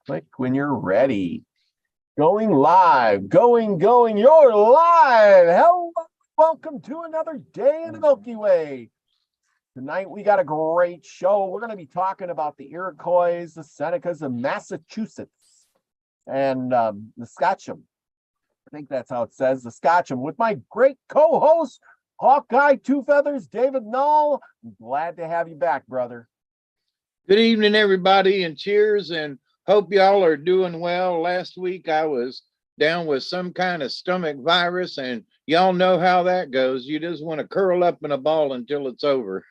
Click when you're ready. Going live, going, you're live. Hello, welcome to another day in the Milky Way. Tonight we got a great show. We're going to be talking about the Iroquois, the Senecas of Massachusetts, and the Scotcham. I think that's how it says, the Scotcham, with my great co-host, Hawkeye Two Feathers, David Null. I'm glad to have you back, brother. Good evening, everybody, and cheers, and hope y'all are doing well. Last week I was down with some kind of stomach virus, and y'all know how that goes. You just want to curl up in a ball until it's over.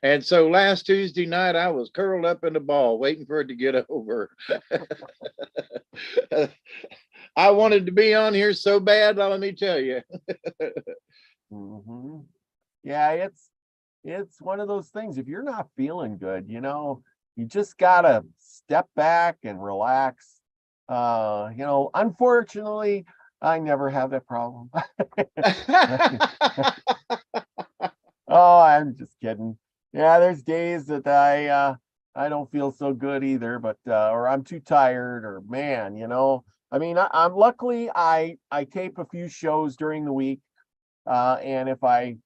And so last Tuesday night I was curled up in a ball waiting for it to get over. I wanted to be on here so bad, let me tell you. Mm-hmm. Yeah, it's one of those things. If you're not feeling good, you just gotta step back and relax. Unfortunately, I never have that problem. Oh, I'm just kidding. Yeah, there's days that I don't feel so good either, but or I'm too tired, or man, I mean, I'm luckily I tape a few shows during the week. And if I'm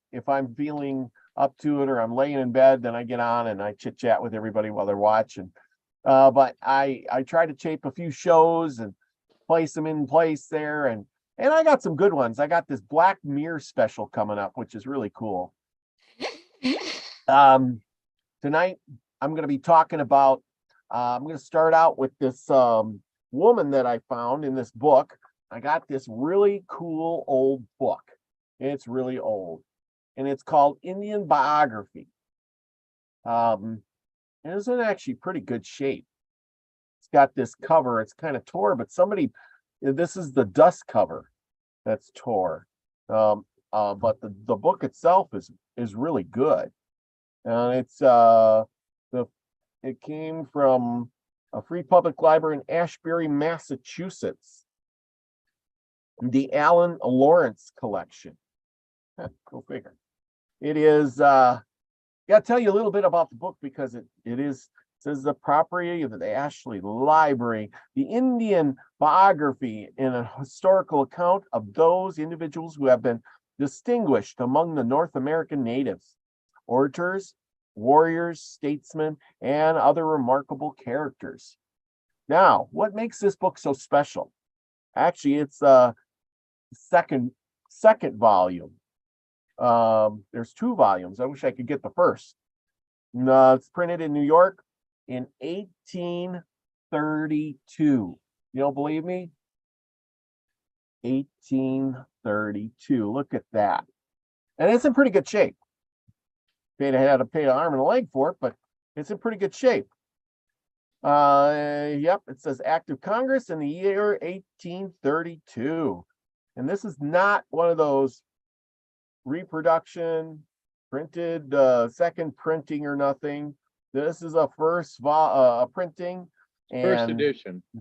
feeling up to it, or I'm laying in bed, then I get on and I chit chat with everybody while they're watching. But I try to tape a few shows and place them in place there, and I got some good ones. I got this Black Mirror special coming up, which is really cool. Tonight I'm going to be talking about. I'm going to start out with this woman that I found in this book. I got this really cool old book. It's really old, and it's called Indian Biography. And it's in actually pretty good shape. It's got this cover. It's kind of tore, but this is the dust cover that's tore. But the book itself is really good. And it came from a free public library in Ashbury, Massachusetts. The Alan Lawrence collection. Go figure. It is got to tell you a little bit about the book, because it says the property of the Ashley Library, the Indian biography, in a historical account of those individuals who have been distinguished among the North American natives, orators, warriors, statesmen, and other remarkable characters. Now, what makes this book so special? Actually, it's second volume. There's two volumes. I wish I could get the first. It's printed in New York in 1832. You don't believe me? 1832. Look at that. And it's in pretty good shape. I had to pay an arm and a leg for it, but it's in pretty good shape. Yep, it says Act of Congress in the year 1832. And this is not one of those reproduction, printed, second printing or nothing. This is a first printing. And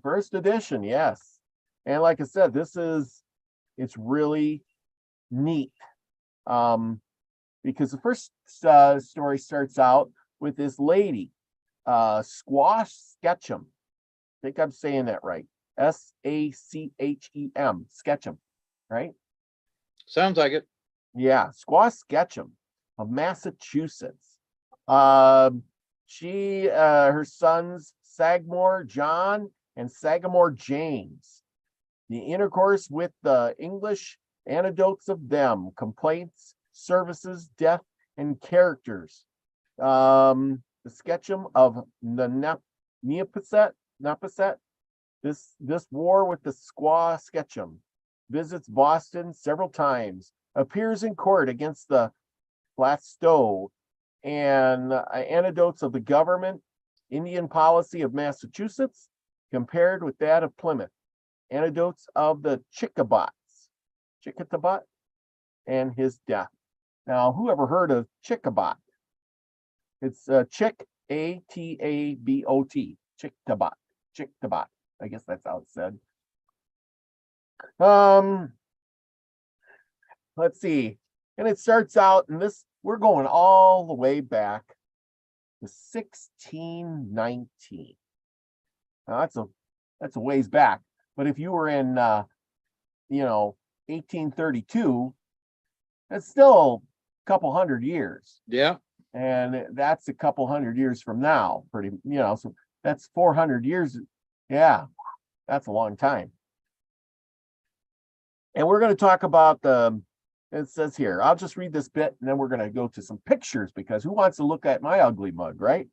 First edition, yes. And like I said, it's really neat. Because the first story starts out with this lady, Squash Sketchum. I think I'm saying that right. Sachem, Sketchum, right? Sounds like it. Yeah, Squash Sketchum of Massachusetts. Her sons Sagamore John and Sagamore James. The intercourse with the English, anecdotes of them, complaints, services, death, and characters. The Sketchum of the Neposet. This war with the Squaw Sketchum. Visits Boston several times. Appears in court against the Blastow, and anecdotes of the government, Indian policy of Massachusetts compared with that of Plymouth. Anecdotes of the Chickabot, and his death. Now, who ever heard of Chickabot? It's Chick, Atabot, Chickabot. I guess that's how it's said. Let's see. And it starts out, and we're going all the way back to 1619. Now, that's a ways back. But if you were in 1832, that's still a couple hundred years. Yeah. And that's a couple hundred years from now, so that's 400 years. Yeah, that's a long time. And we're going to talk about it says here, I'll just read this bit and then we're going to go to some pictures, because who wants to look at my ugly mug, right?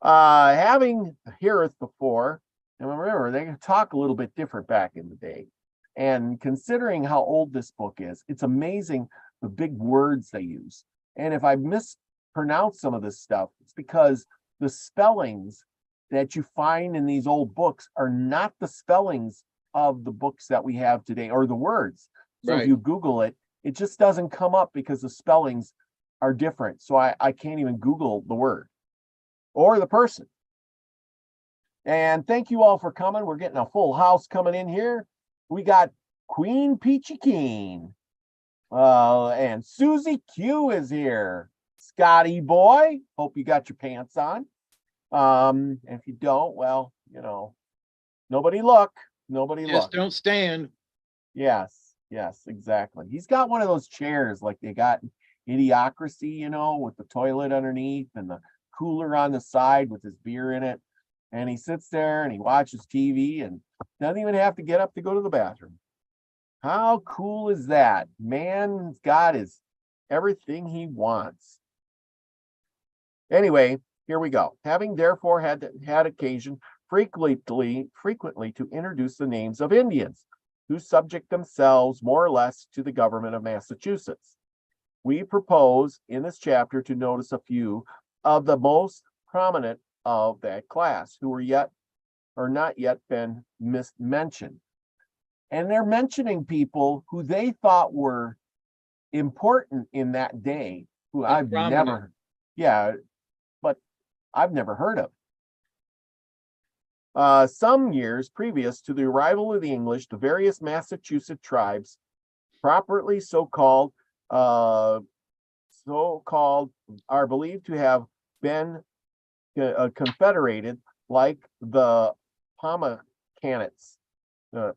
Having heareth before, and remember, they can talk a little bit different back in the day. And considering how old this book is, it's amazing the big words they use. And if I mispronounce some of this stuff, it's because the spellings that you find in these old books are not the spellings of the books that we have today, or the words. So Right. if you Google it, it just doesn't come up because the spellings are different. So I can't even Google the word or the person. And thank you all for coming. We're getting a full house coming in here. We got Queen Peachy Keen. And Susie Q is here. Scotty boy, hope you got your pants on. If you don't, well, nobody look. Just don't stand. Yes, exactly. He's got one of those chairs like they got in Idiocracy, with the toilet underneath and the cooler on the side with his beer in it. And he sits there and he watches TV and doesn't even have to get up to go to the bathroom. How cool is that? Man's got everything he wants. Anyway, here we go. Having therefore had occasion frequently to introduce the names of Indians who subject themselves more or less to the government of Massachusetts, we propose in this chapter to notice a few of the prominent of that class who are not yet been mentioned. And they're mentioning people who they thought were important in that day, who I've never heard of. Some years previous to the arrival of the English, the various Massachusetts tribes, properly so-called, are believed to have been confederated, like the Pomacanates, and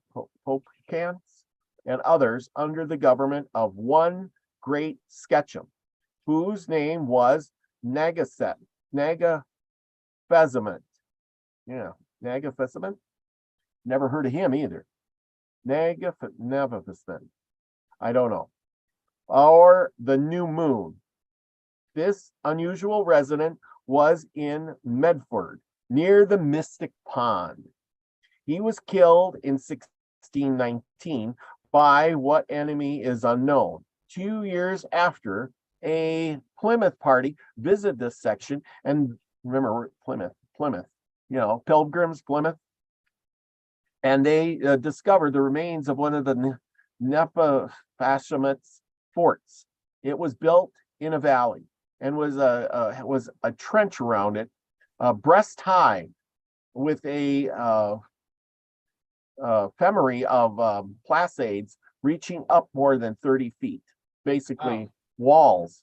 others, under the government of one great Sketchum, whose name was Nagafeziment. Yeah, Nagafeziment. Never heard of him either. Nagafeziment. I don't know. Or the New Moon. This unusual resident was in Medford, near the Mystic Pond. He was killed in 1619 by what enemy is unknown. 2 years after, a Plymouth party visited this section, and remember, Plymouth, Pilgrims, Plymouth, and they discovered the remains of one of the Nefashim's forts. It was built in a valley and was a trench around it, breast high, with a ephemery of palisades reaching up more than 30 feet, basically walls,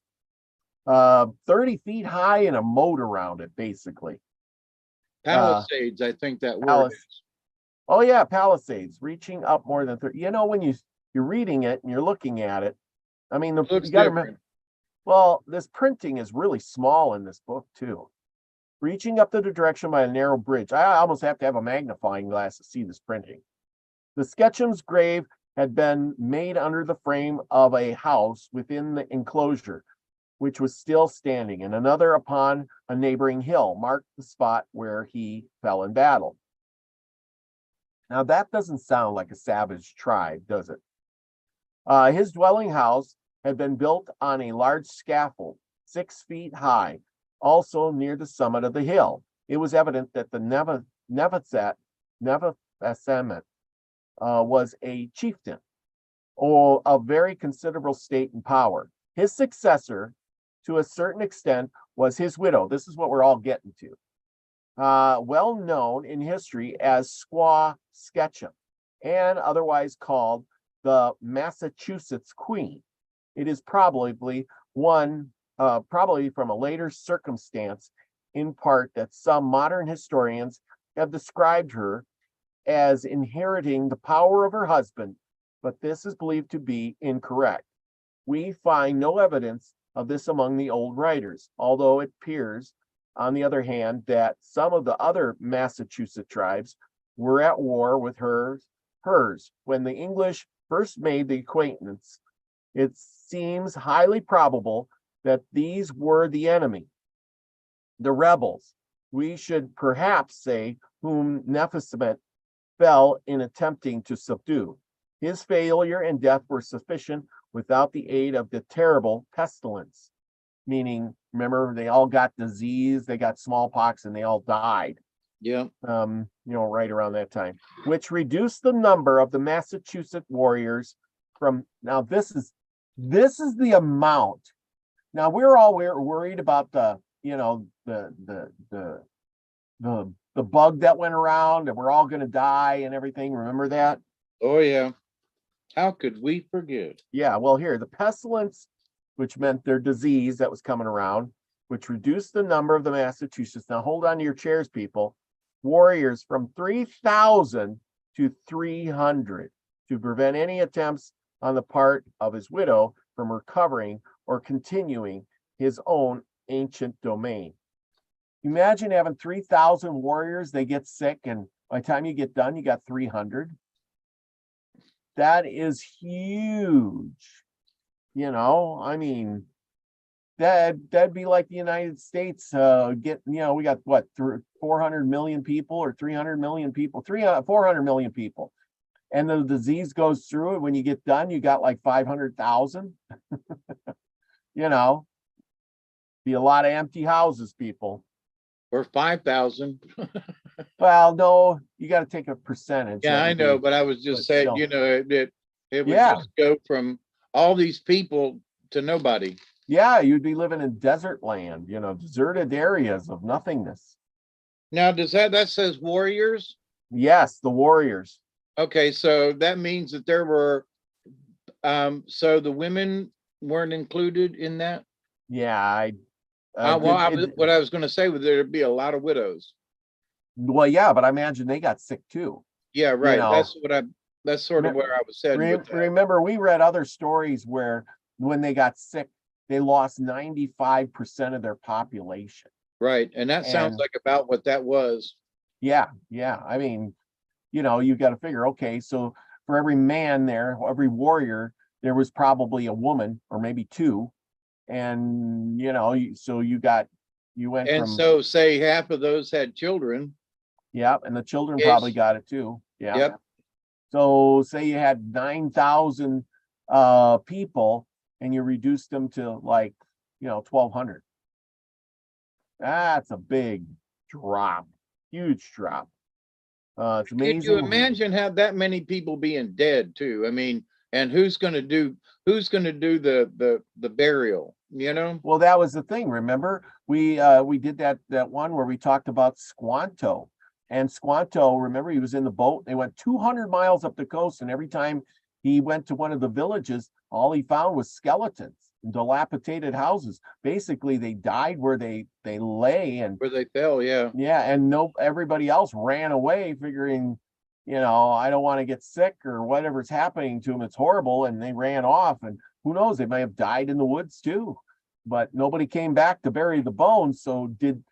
30 feet high and a moat around it, basically. Palisades, I think that word Palace. is. Oh yeah, palisades reaching up more than 30. When you're reading it and you're looking at it, I mean, Looks you got to different. remember. Well, this printing is really small in this book too. Reaching up the direction by a narrow bridge. I almost have to have a magnifying glass to see this printing. The Sketchum's grave had been made under the frame of a house within the enclosure, which was still standing, and another upon a neighboring hill marked the spot where he fell in battle. Now that doesn't sound like a savage tribe, does it? His dwelling house had been built on a large scaffold, 6 feet high, also near the summit of the hill. It was evident that the Nefashimite was a chieftain, or of very considerable state and power. His successor, to a certain extent, was his widow. This is what we're all getting to. Well known in history as Squaw Sketchum, and otherwise called the Massachusetts Queen. It is probably from a later circumstance in part that some modern historians have described her as inheriting the power of her husband, but this is believed to be incorrect. We find no evidence of this among the old writers, although it appears, on the other hand, that some of the other Massachusetts tribes were at war with hers. When the English first made the acquaintance, it seems highly probable that these were the enemy, the rebels. We should perhaps say whom Nephesmet fell in attempting to subdue. His failure and death were sufficient without the aid of the terrible pestilence. Meaning, remember, they all got disease, they got smallpox, and they all died. Yeah. Right around that time, which reduced the number of the Massachusetts warriors from. Now, this is the amount. Now we're worried about the bug that went around, and we're all going to die and everything. Remember that? Oh yeah. How could we forget? Yeah. Well, here the pestilence, which meant their disease that was coming around, which reduced the number of the Massachusetts. Now hold on to your chairs, people. Warriors from 3,000 to 300 to prevent any attempts on the part of his widow from recovering or continuing his own ancient domain. Imagine having 3,000 warriors, they get sick, and by the time you get done, you got 300. That is huge. I mean, that'd be like the United States we got what, 400 million people or 300 million people, 400 million people. And the disease goes through it. When you get done, you got like 500,000. Be a lot of empty houses, people. Or 5,000. Well, no, you got to take a percentage. Yeah, I know, but I was just saying, it would just go from all these people to nobody. Yeah, you'd be living in desert land, deserted areas of nothingness. Now, that says warriors? Yes, the warriors. Okay, so that means that there were, so the women weren't included in that? Yeah, what I was going to say was there'd be a lot of widows. Well, yeah, but I imagine they got sick too. Yeah, right. That's sort of where I was heading with that. Remember, we read other stories where when they got sick, they lost 95% of their population. Right. And that sounds like about what that was. Yeah. I mean, you got to figure, okay, so for every man there, every warrior, there was probably a woman or maybe two. And, so you went and from. So say half of those had children. Yeah. And the children probably got it too. Yeah. Yep. So say you had 9,000 people and you reduced them to 1,200. That's a big drop, huge drop. It's amazing. Could you imagine how that many people being dead too? I mean, and who's going to do the burial, Well, that was the thing. Remember, we did that one where we talked about Squanto. And Squanto, remember, he was in the boat. They went 200 miles up the coast, and every time he went to one of the villages, all he found was skeletons and dilapidated houses. Basically, they died where they lay and where they fell. Yeah. Yeah, and everybody else ran away, figuring, I don't want to get sick or whatever's happening to them. It's horrible, and they ran off. And who knows? They may have died in the woods too. But nobody came back to bury the bones. So did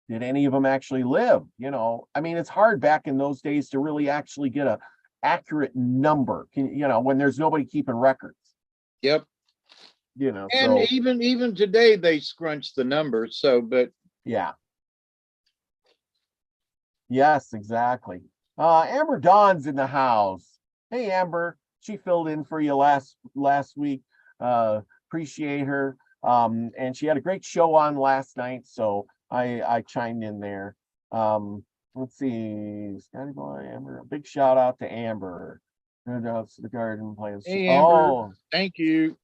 any of them actually live? I mean, it's hard back in those days to really actually get a accurate number, when there's nobody keeping records. Yep. And so, even today they scrunch the numbers. So, but yeah. Yes, exactly. Amber Dawn's in the house. Hey, Amber, she filled in for you last week. Appreciate her. And she had a great show on last night, so I chimed in there. Let's see, Scotty Boy, Amber. A big shout out to Amber. The garden plans. Hey, Amber, thank you.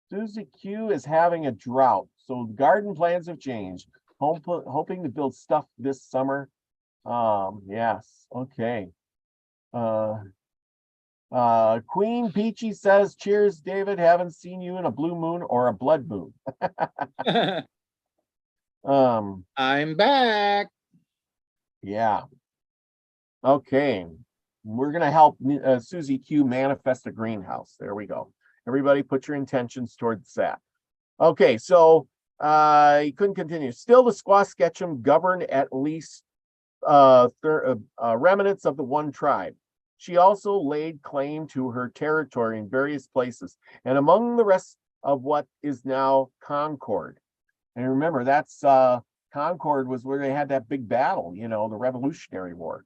Susie Q is having a drought, so garden plans have changed. Hoping to build stuff this summer. Yes, okay. Queen Peachy says, cheers, David. Haven't seen you in a blue moon or a blood moon. I'm back. Yeah. Okay. We're going to help Susie Q manifest a greenhouse. There we go. Everybody put your intentions towards that. Okay, so he couldn't continue. Still, the Squasketchum governed at least remnants of the one tribe. She also laid claim to her territory in various places, and among the rest of what is now Concord. And remember, that's Concord was where they had that big battle, you know, the Revolutionary War.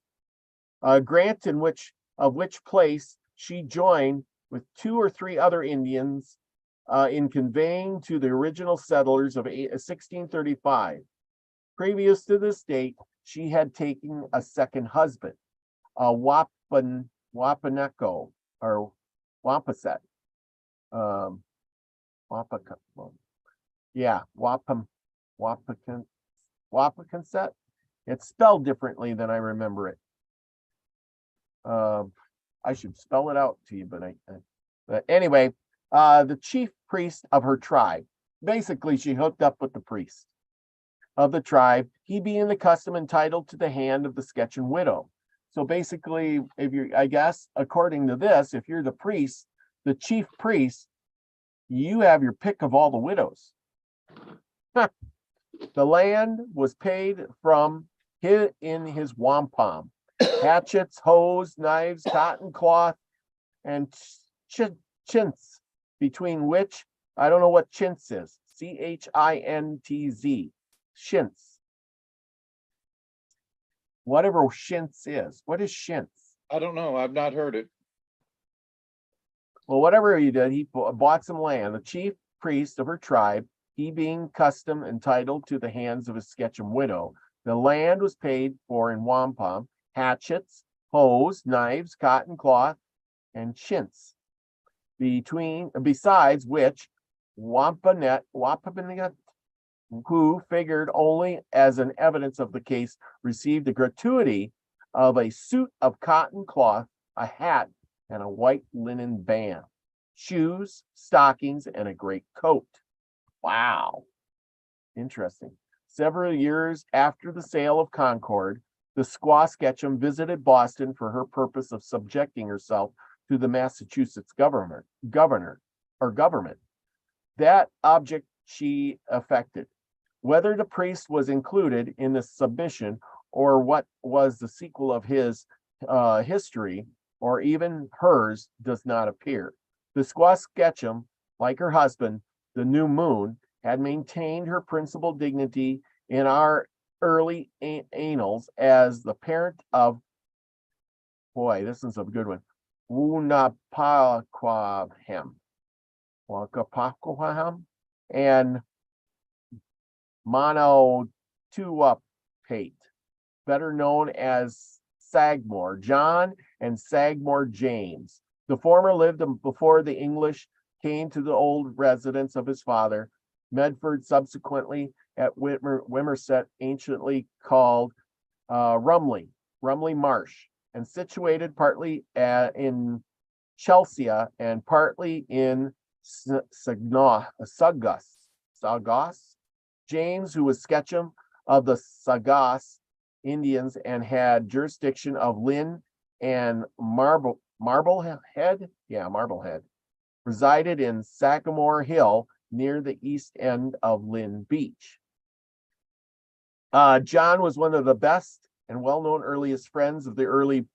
Grant of which place she joined with 2 or 3 other Indians in conveying to the original settlers of 1635. Previous to this date, she had taken a second husband, a Wapaneco or Wampaset. Wapaconset. It's spelled differently than I remember it. I should spell it out to you, but anyway, the chief priest of her tribe. Basically, she hooked up with the priest of the tribe, he being the custom entitled to the hand of the Sketchum widow. So basically, if you're, I guess, according to this, if you're the priest, the chief priest, you have your pick of all the widows. The land was paid from in his wampum. Hatchets, hoes, knives, cotton cloth, and chintz, between which, I don't know what chintz is. CHINTZ. Chintz. Whatever chintz is. What is chintz? I don't know. I've not heard it. Well, whatever he did, he bought some land. The chief priest of her tribe, he being custom entitled to the hands of his Sketchum widow. The land was paid for in wampum, hatchets, hoes, knives, cotton cloth, and chintz. Besides which, Wampanet, who figured only as an evidence of the case, received the gratuity of a suit of cotton cloth, a hat, and a white linen band, shoes, stockings, and a great coat. Wow. Interesting. Several years after the sale of Concord, the Squaw Sketchum visited Boston for her purpose of subjecting herself to the Massachusetts government. That object she effected. Whether the priest was included in the submission or what was the sequel of his history or even hers does not appear. The Squaw Sketchum, like her husband, the New Moon, had maintained her principal dignity in our early annals as the parent of, boy, this is a good one, Wunapaquahem, and Monotuapate, better known as Sagmore, John and Sagmore James. The former lived before the English came to the old residence of his father, Medford, subsequently at Wimerset, anciently called Rumley Marsh, and situated partly in Chelsea and partly in Saugus. James, who was Sketchum of the Saugus Indians and had jurisdiction of Lynn and Marblehead, resided in Sagamore Hill near the east end of Lynn Beach. John was one of the best and well-known earliest friends of the early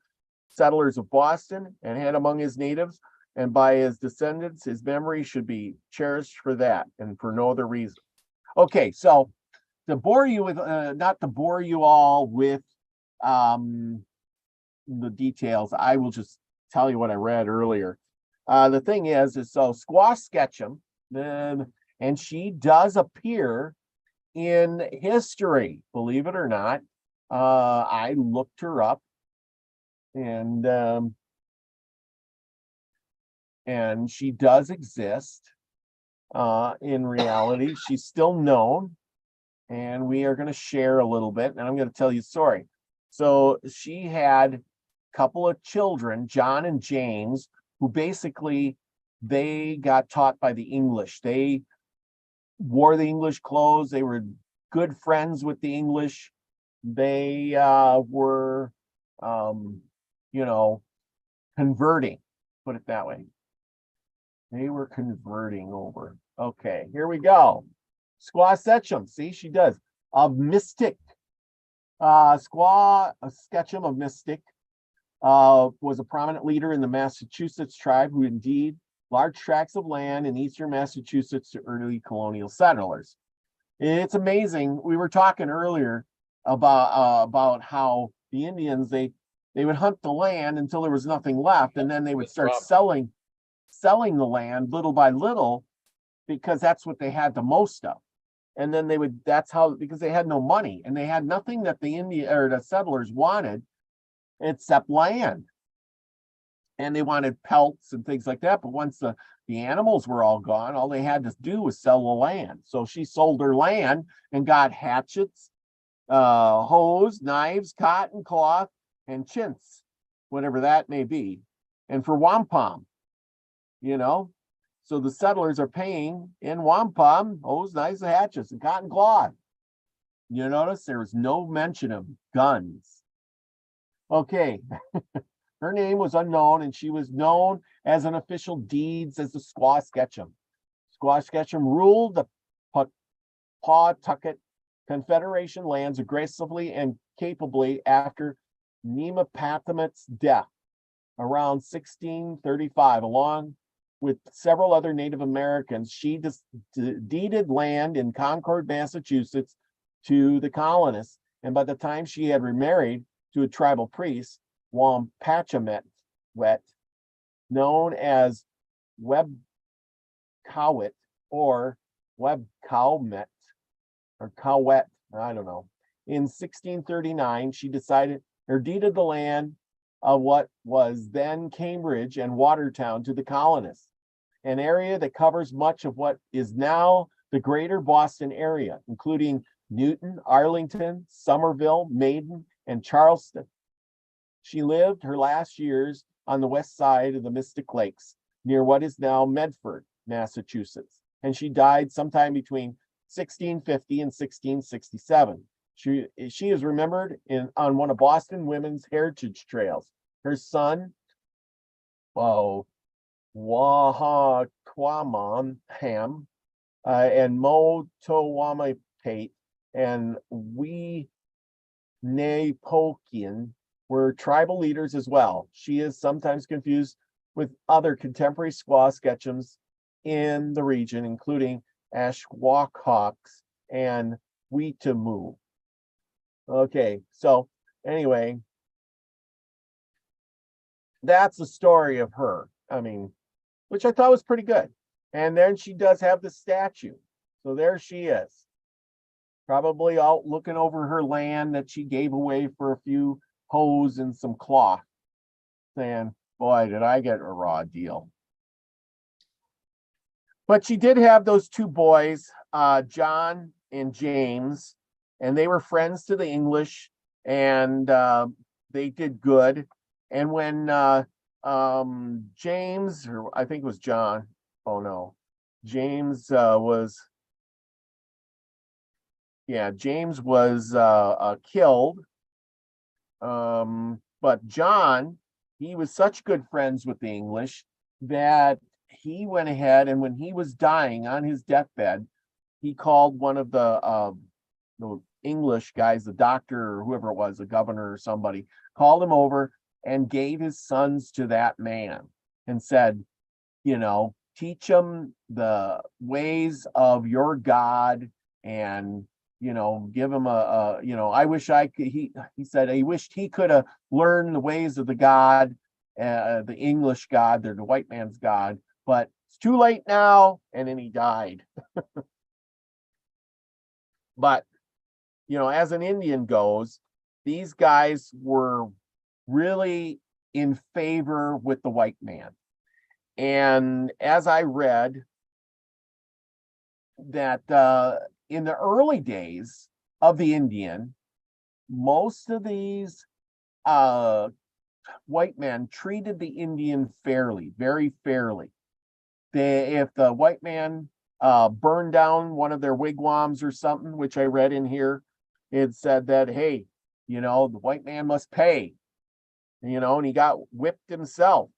settlers of Boston and had among his natives and by his descendants, his memory should be cherished for that and for no other reason. Okay, so to bore you with, not to bore you all with the details, I will just tell you what I read earlier. The thing is so Squaw Sketchum, and she does appear in history, believe it or not. I looked her up, and she does exist. In reality, she's still known, and we are going to share a little bit, and I'm going to tell you a story. So she had a couple of children, John and James, who basically they got taught by the English. They wore the English clothes. They were good friends with the English. They were, you know, converting, put it that way. They were converting over. Okay, here we go. Squaw Sketchum, see, she does. Of Mystic. Squaw Sketchum of Mystic was a prominent leader in the Massachusetts tribe who indeed large tracts of land in eastern Massachusetts to early colonial settlers. It's amazing. We were talking earlier about how the Indians, they would hunt the land until there was nothing left, and then they would start selling the land little by little, because that's what they had the most of. And then they would, that's how, because they had no money and they had nothing that the Indian or the settlers wanted except land. And they wanted pelts and things like that. But once the animals were all gone, all they had to do was sell the land. So she sold her land and got hatchets, hoes, knives, cotton, cloth, and chintz, whatever that may be. And for wampum, you know, so the settlers are paying in wampum, hose, knives, and hatchets, and cotton cloth. You notice there was no mention of guns. Okay. Her name was unknown, and she was known as an official deeds as the Squaw Sketchum. Squaw Sketchum ruled the Pawtucket Confederation lands aggressively and capably after Nemapathamet's death around 1635. Along with several other Native Americans, she deeded land in Concord, Massachusetts to the colonists, and by the time she had remarried to a tribal priest, Wampachmet, known as Webcowet or Webcowmet or Cowet, I don't know. In 1639, she decided or deeded the land of what was then Cambridge and Watertown to the colonists, an area that covers much of what is now the greater Boston area, including Newton, Arlington, Somerville, Maiden, and Charleston. She lived her last years on the west side of the Mystic Lakes, near what is now Medford, Massachusetts, and she died sometime between 1650 and 1667. She is remembered on one of Boston women's heritage trails. Her son, Wahaquamam Ham, and Motowamapate and Wenapokian were tribal leaders as well. She is sometimes confused with other contemporary Squaw Sketchums in the region, including Ashwaucox and Weetamoo. Okay, so anyway, that's the story of her. I mean, which I thought was pretty good. And then she does have the statue. So there she is, probably out looking over her land that she gave away for a few hose and some cloth, saying, boy, did I get a raw deal. But she did have those two boys, John and James, and they were friends to the English, and they did good. And when James, or I think it was John, oh no, James was killed. But John, he was such good friends with the English that he went ahead, and when he was dying on his deathbed, he called one of the English guys, the doctor or whoever it was, the governor or somebody, called him over and gave his sons to that man and said, you know, teach them the ways of your God, and you know, give him I wish I could, he said he wished he could have learned the ways of the God, the English God, they're the white man's God, but it's too late now. And then he died. But, you know, as an Indian goes, these guys were really in favor with the white man. And as I read that in the early days of the Indian, most of these white men treated the Indian fairly, very fairly. If the white man burned down one of their wigwams or something, which I read in here. It said that, hey, the white man must pay, and he got whipped himself.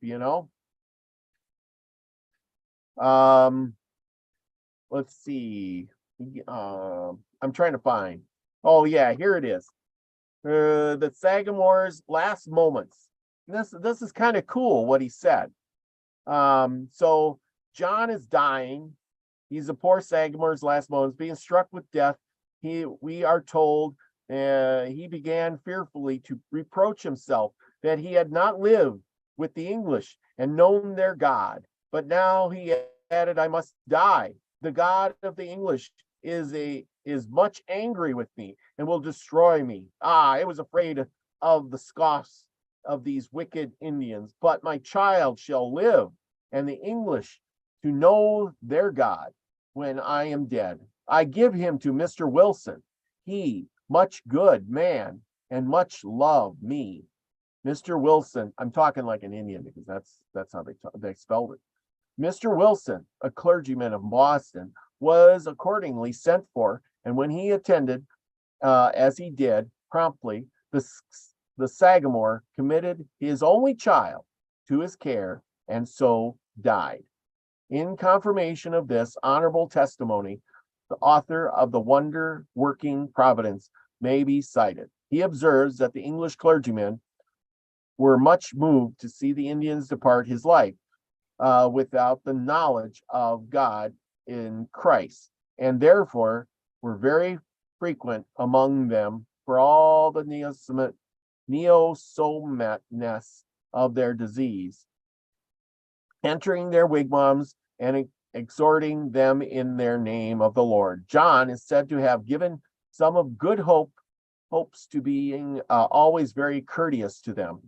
Let's see. I'm trying to find. Oh yeah, here it is. The Sagamore's last moments. This is kind of cool what he said. So John is dying. He's a poor Sagamore's last moments, being struck with death. We are told he began fearfully to reproach himself that he had not lived with the English and known their God. But now he added, I must die. The God of the English is much angry with me and will destroy me. I was afraid of the scoffs of these wicked Indians, but my child shall live, and the English to know their God when I am dead. I give him to Mr. Wilson. He, much good man, and much love me. Mr. Wilson, I'm talking like an Indian because that's how they spelled it. Mr. Wilson, a clergyman of Boston, was accordingly sent for, and when he attended, as he did promptly, the Sagamore committed his only child to his care and so died. In confirmation of this honorable testimony, the author of the wonder-working providence may be cited. He observes that the English clergymen were much moved to see the Indians depart his life without the knowledge of God in Christ, and therefore were very frequent among them for all the neosomatness of their disease, entering their wigwams and exhorting them in their name of the Lord. John is said to have given some of good hopes to being always very courteous to them.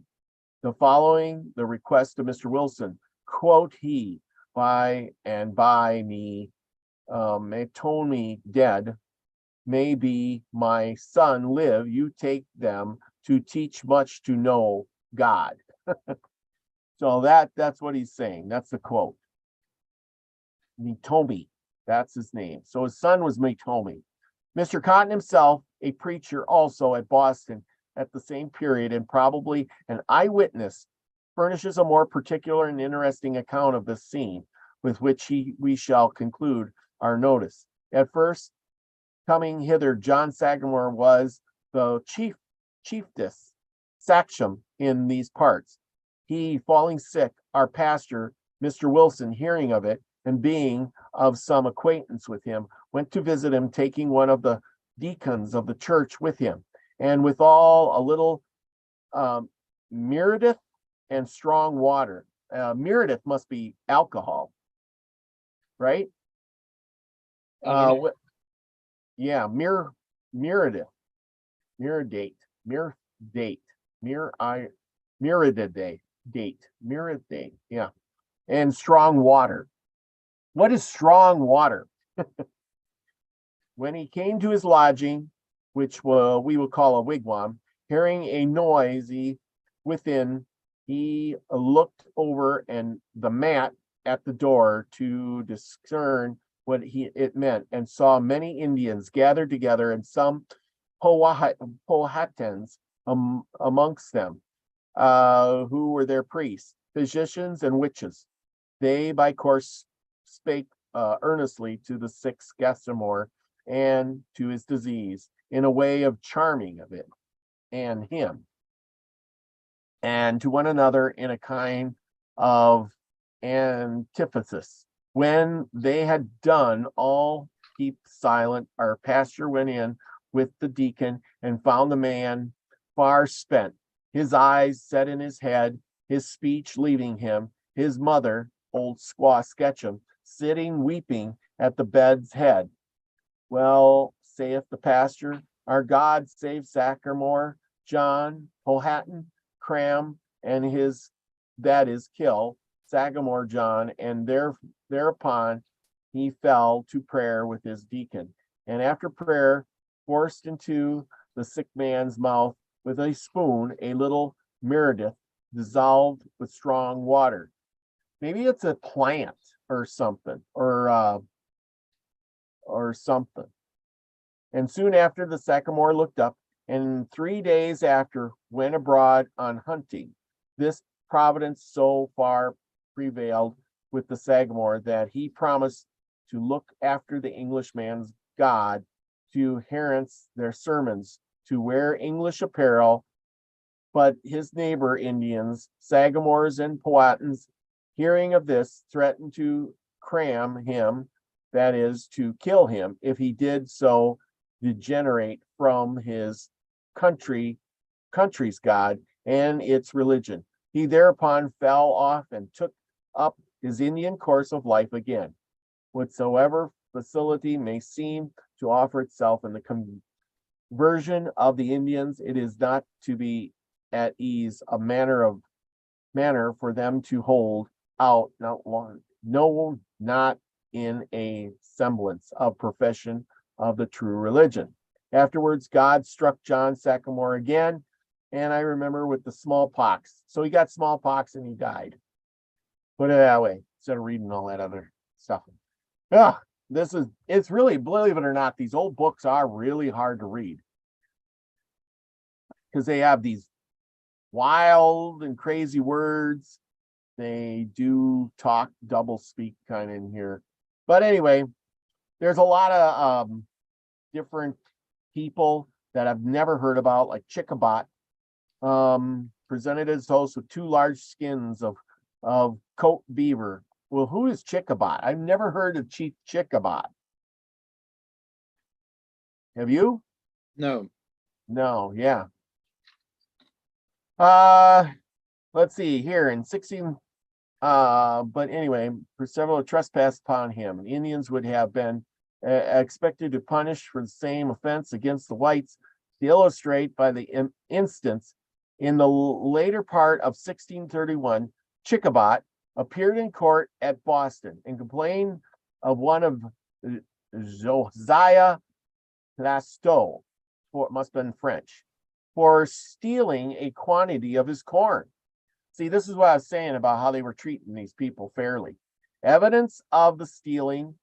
The following the request of Mr. Wilson, quote he, by me, atone me dead, may be my son live, you take them to teach much to know God. So that's what he's saying. That's the quote. Mitomi, that's his name. So his son was Mitomi. Mr. Cotton himself, a preacher also at Boston at the same period and probably an eyewitness, furnishes a more particular and interesting account of this scene, with which we shall conclude our notice. At first, coming hither, John Sagamore was the chiefest sachem in these parts. He, falling sick, our pastor, Mr. Wilson, hearing of it, and being of some acquaintance with him, went to visit him, taking one of the deacons of the church with him, and withal a little Meredith and strong water. Meredith must be alcohol, right? Yeah, Meredith, Meredate, Meredate, yeah, and strong water. What is strong water? When he came to his lodging, which we will call a wigwam, hearing a noisy within, he looked over and the mat at the door to discern what it meant, and saw many Indians gathered together, and some Powhatans amongst them, who were their priests, physicians, and witches. They by course spake earnestly to the sick Sagamore and to his disease, in a way of charming of it and him, and to one another in a kind of antithesis. When they had done all keep silent, our pastor went in with the deacon and found the man far spent, his eyes set in his head, his speech leaving him, his mother, old Squaw Sketchum, sitting weeping at the bed's head. Well, saith the pastor, our God save Sagamore, John, Powhatan, Cram, and his, that is, kill, Sagamore John, and thereupon he fell to prayer with his deacon, and after prayer forced into the sick man's mouth with a spoon a little Meredith dissolved with strong water. Maybe it's a plant or something, or or something. And soon after, the Sagamore looked up, and 3 days after went abroad on hunting. This providence so far prevailed with the Sagamore that he promised to look after the Englishman's God, to herence their sermons, to wear English apparel. But his neighbor Indians, Sagamores and Powhatans, hearing of this, threatened to cram him, that is, to kill him, if he did so degenerate from his country's God and its religion. He thereupon fell off and took up his Indian course of life again. Whatsoever facility may seem to offer itself in the conversion of the Indians, it is not to be at ease a manner for them to hold out, not in a semblance of profession of the true religion. Afterwards, God struck John Sagamore again, and I remember with the smallpox. So he got smallpox and he died. Put it that way, instead of reading all that other stuff. Yeah, it's really, believe it or not, these old books are really hard to read because they have these wild and crazy words. They do talk double speak kind of in here. But anyway, there's a lot of different people that I've never heard about, like Chickabot, presented his host with 2 large skins of coat beaver. Well, who is Chickabot? I've never heard of Chief Chickabot. Have you? No. No, yeah. Let's see here in 16. But anyway, for several trespassed upon him, Indians would have been expected to punish for the same offense against the whites. To illustrate by the instance, in the later part of 1631, Chickabot appeared in court at Boston and complained of one of Josiah Plasteau, for it must have been French, for stealing a quantity of his corn. See, this is what I was saying about how they were treating these people fairly. Evidence of the stealing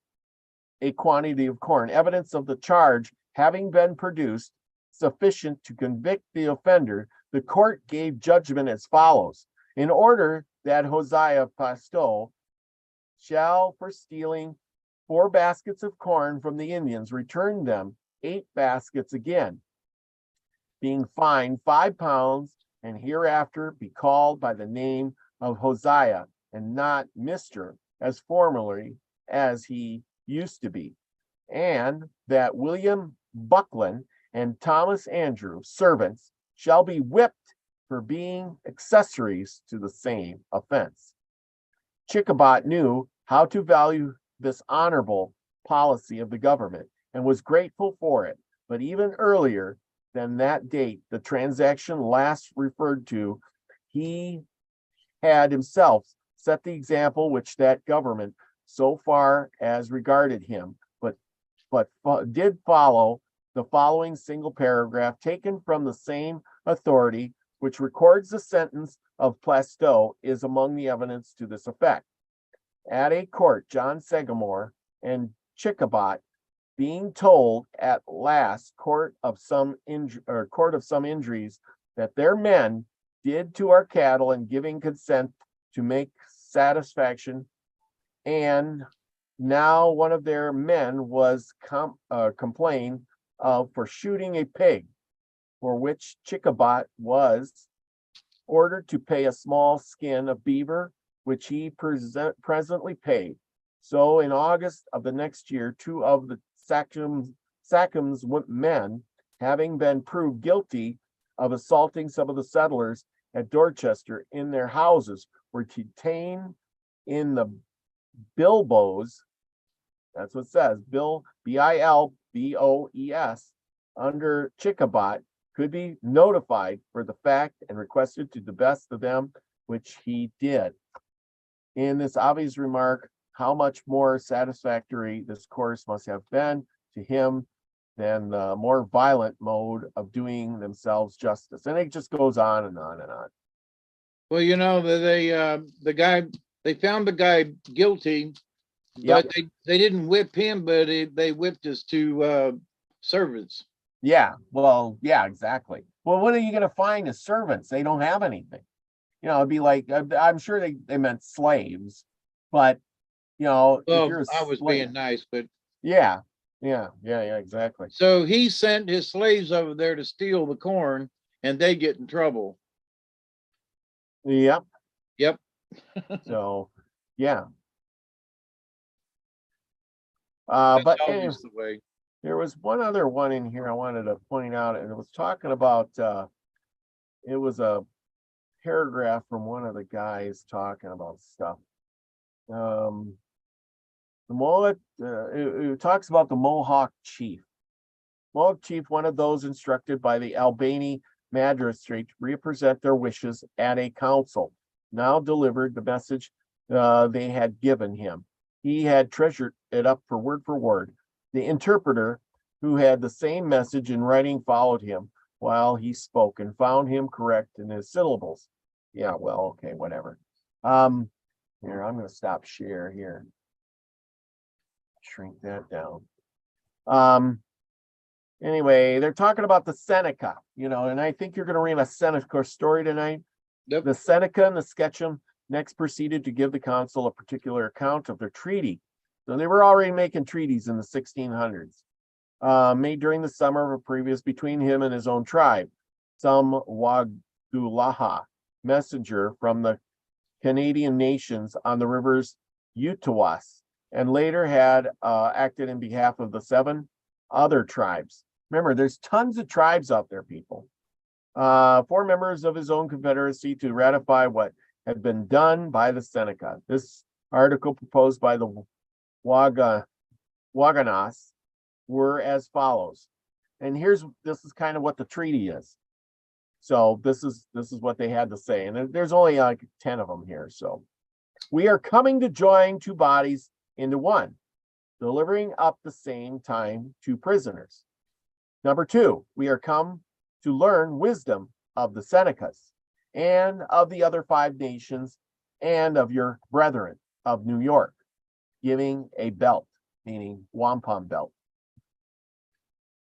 a quantity of corn, evidence of the charge having been produced sufficient to convict the offender, the court gave judgment as follows. In order that Josiah Plasteau shall, for stealing 4 baskets of corn from the Indians, return them 8 baskets again, being fined 5 pounds, and hereafter be called by the name of Hosea, and not Mr. as formerly as he used to be. And that William Buckland and Thomas Andrew, servants, shall be whipped for being accessories to the same offense. Chickabot knew how to value this honorable policy of the government and was grateful for it, but even earlier than that date, the transaction last referred to, he had himself set the example which that government, so far as regarded him, but did follow the following single paragraph taken from the same authority, which records the sentence of Plasteau, is among the evidence to this effect. At a court, John Sagamore and Chickabot, being told at last court of some injuries that their men did to our cattle, and giving consent to make satisfaction, and now one of their men was complained of for shooting a pig, for which Chickabot was ordered to pay a small skin of beaver, which he presently paid. So in August of the next year, 2 of the Sackham's men, having been proved guilty of assaulting some of the settlers at Dorchester in their houses, were detained in the bilboes. That's what it says, Bilboes, under Chickabot, could be notified for the fact and requested to the best of them, which he did. In this obvious remark, how much more satisfactory this course must have been to him than the more violent mode of doing themselves justice. And it just goes on and on and on. Well, you know, they found the guy guilty Yep. But they didn't whip him, but they whipped his two servants. Yeah, well, yeah, exactly. Well, what are you going to find as servants? They don't have anything. You know, it'd be like, I'm sure they meant slaves, but, you know, if Well, you're a I was slave, being nice, but yeah, yeah, exactly. so he sent his slaves over there to steal the corn, and they get in trouble. Yep. Yep. So, yeah. That's But anyway, always the way. there was one other one in here I wanted to point out, and it was talking about, it was a paragraph from one of the guys talking about stuff. The Mohawk, it talks about the Mohawk chief. Mohawk chief, one of those instructed by the Albany magistrate to represent their wishes at a council, now delivered the message they had given him. He had treasured it up for word. The interpreter, who had the same message in writing, followed him while he spoke and found him correct in his syllables. Yeah, well, okay, whatever. Here, I'm going to stop share here. Shrink that down. Anyway, they're talking about the Seneca, you know, and I think you're going to read a Seneca story tonight. Yep. The Seneca and the Sketchum next proceeded to give the council a particular account of their treaty. So they were already making treaties in the 1600s, made during the summer of a previous between him and his own tribe. Some Wagulaha messenger from the Canadian nations on the rivers Utawas, and later had acted in behalf of the 7 other tribes. Remember, there's tons of tribes out there, people. 4 members of his own confederacy to ratify what had been done by the Seneca. This article proposed by the Waganas were as follows. And this is kind of what the treaty is. So this is what they had to say. And there's only like 10 of them here. So we are coming to join 2 bodies into one, delivering up the same time 2 prisoners. Number 2, we are come to learn wisdom of the Senecas and of the other 5 nations and of your brethren of New York, giving a belt, meaning wampum belt.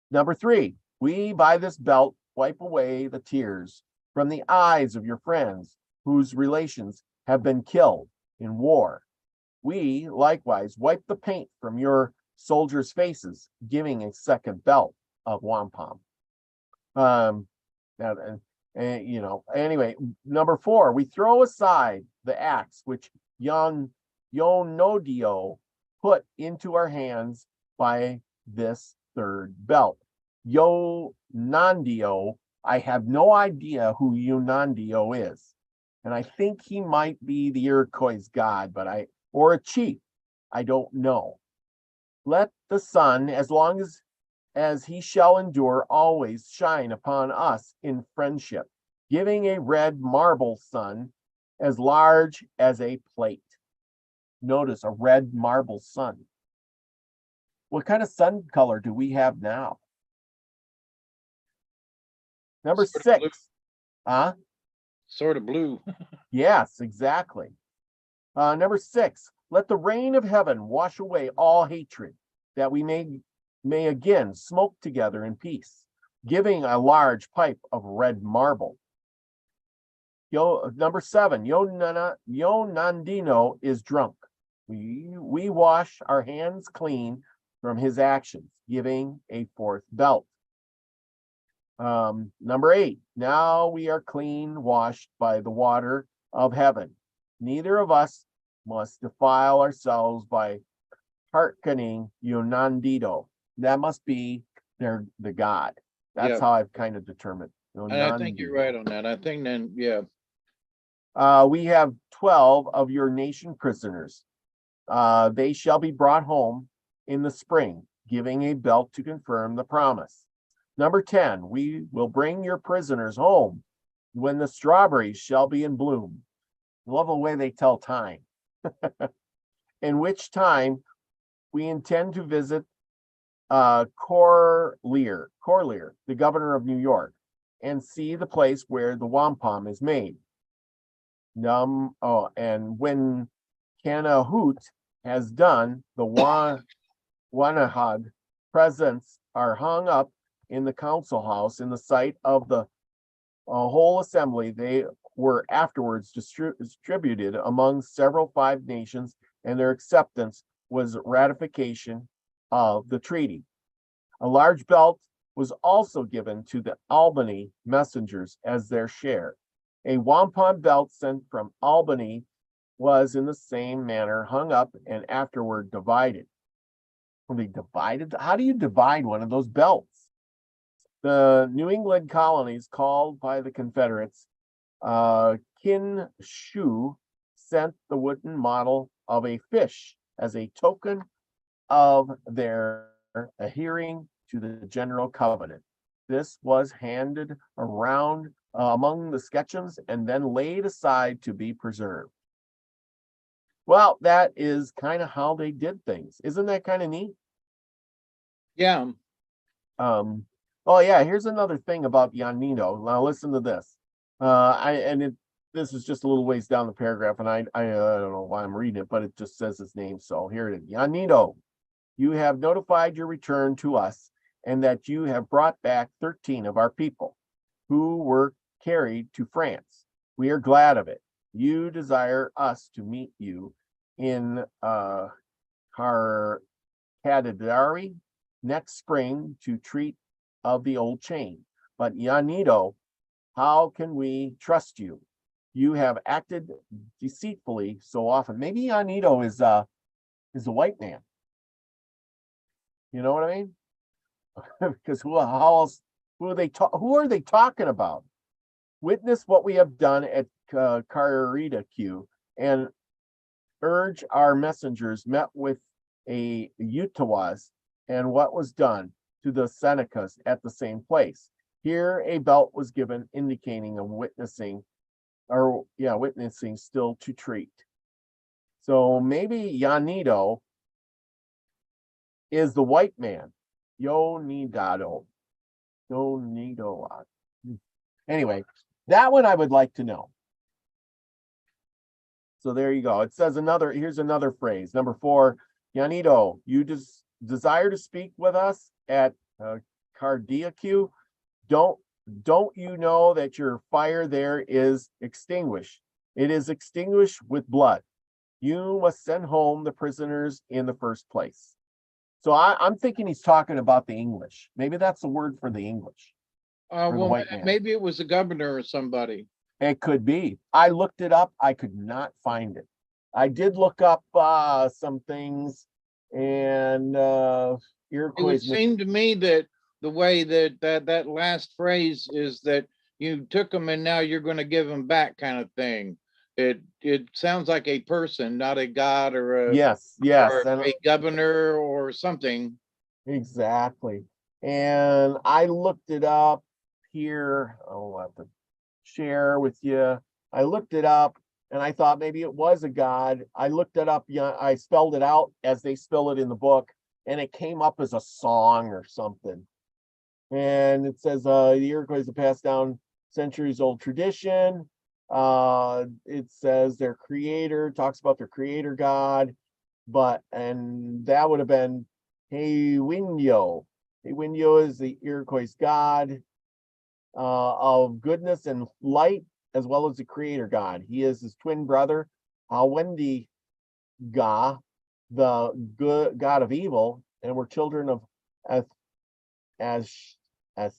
Number 3, we by this belt wipe away the tears from the eyes of your friends whose relations have been killed in war. We likewise wipe the paint from your soldiers' faces, giving a second belt of wampum. You know, anyway, number 4, we throw aside the axe which Yonodio put into our hands by this 3rd belt. Yonandio, I have no idea who Yonandio is. And I think he might be the Iroquois god, or a chief. I don't know. Let the sun, as long as he shall endure, always shine upon us in friendship, giving a red marble sun as large as a plate. Notice, a red marble sun. What kind of sun color do we have now? Number 6. Huh? Sort of blue. Yes, exactly. Number 6, let the rain of heaven wash away all hatred, that we may again smoke together in peace, giving a large pipe of red marble. Number 7, Yonandino is drunk. We wash our hands clean from his actions, giving a 4th belt. Number 8, now we are clean washed by the water of heaven. Neither of us must defile ourselves by hearkening Yonandito. That must be the god. That's how I've kind of determined. And I think you're right on that. I think then, yeah. We have 12 of your nation prisoners. They shall be brought home in the spring, giving a belt to confirm the promise. Number 10, we will bring your prisoners home when the strawberries shall be in bloom. Love the way they tell time. In which time we intend to visit Corlear, the governor of New York, and see the place where the wampum is made. And when Canahoot has done, the Wanahag presents are hung up in the council house in the sight of the whole assembly. They were afterwards distributed among several five nations, and their acceptance was ratification of the treaty. A large belt was also given to the Albany messengers as their share. A wampum belt sent from Albany was in the same manner hung up and afterward divided. When they divided, how do you divide one of those belts? The New England colonies, called by the Confederates Kinshu, sent the wooden model of a fish as a token of their adhering to the general covenant. This was handed around among the Sketchums and then laid aside to be preserved. Well, that is kind of how they did things. Isn't that kind of neat? Yeah. Oh yeah, here's another thing about Yanito. Now listen to this. This is just a little ways down the paragraph, and I don't know why I'm reading it, but it just says his name. So here it is. Yanito, you have notified your return to us, and that you have brought back 13 of our people who were carried to France. We are glad of it. You desire us to meet you in Kadadari next spring to treat of the old chain. But Yanito, how can we trust you? You have acted deceitfully so often. Maybe Yanito is a white man. You know what I mean? Because who else? Who are they talking about? Witness what we have done at Kararita Q, and urge our messengers met with a Utawas, and what was done to the Senecas at the same place. Here a belt was given indicating a witnessing still to treat. So maybe Yanito is the white man. Yonidado. Anyway, that one I would like to know. So there you go. It says here's another phrase. Number 4, Yanito, you desire to speak with us at Cardiacu. Don't you know that your fire there is extinguished? It is extinguished with blood. You must send home the prisoners in the first place. So I'm thinking he's talking about the English. Maybe that's the word for the English. Well, maybe it was the governor or somebody. It could be. I looked it up. I could not find it. I did look up some things, and It would seem to me that the way that last phrase is that you took them and now you're going to give them back, kind of thing. It sounds like a person, not a god or a yes, or a governor or something. Exactly. And I looked it up here. I'll have to share with you. I looked it up and I thought maybe it was a god. I looked it up. Yeah, I spelled it out as they spell it in the book, and it came up as a song or something. And it says the Iroquois have passed down centuries old tradition. It says their creator, talks about their creator god, and that would have been Hewinyo. Hewinyo is the Iroquois god of goodness and light, as well as the creator god. He is his twin brother, Hawendi Ga, the good god of evil, and we're children of as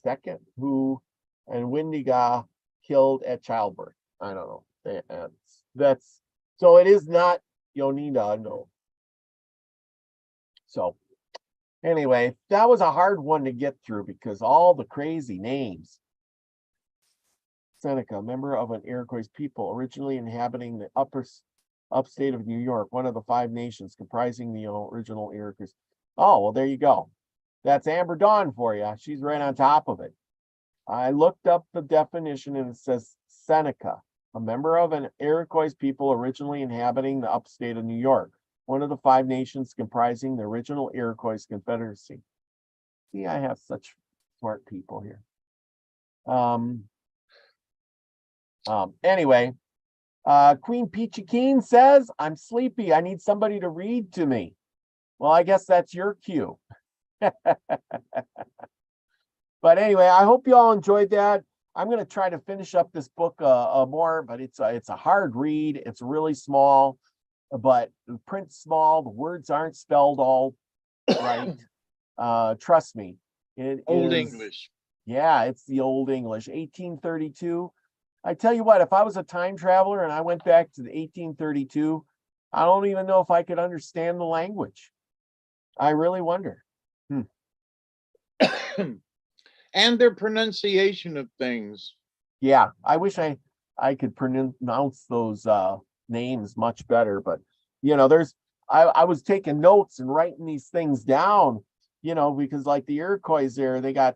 second, who and Windiga killed at childbirth. I don't know. That's so it is not Yonida, no. So anyway, that was a hard one to get through because all the crazy names. Seneca, member of an Iroquois people originally inhabiting the upstate of New York, one of the five nations comprising the original Iroquois. Oh, well, there you go. That's Amber Dawn for you. She's right on top of it. I looked up the definition and it says Seneca, a member of an Iroquois people originally inhabiting the upstate of New York, one of the five nations comprising the original Iroquois Confederacy. See, I have such smart people here. Anyway, Queen Peachy Keen says, I'm sleepy. I need somebody to read to me. Well, I guess that's your cue. But anyway, I hope you all enjoyed that. I'm going to try to finish up this book more, but it's a hard read. It's really small, but the print's small. The words aren't spelled all right. Trust me, it Old is. English. Yeah, it's the old English, 1832. I tell you what, if I was a time traveler and I went back to the 1832, I don't even know if I could understand the language. I really wonder. And their pronunciation of things. Yeah, I wish I could pronounce those names much better, but I was taking notes and writing these things down, because like the Iroquois there, they got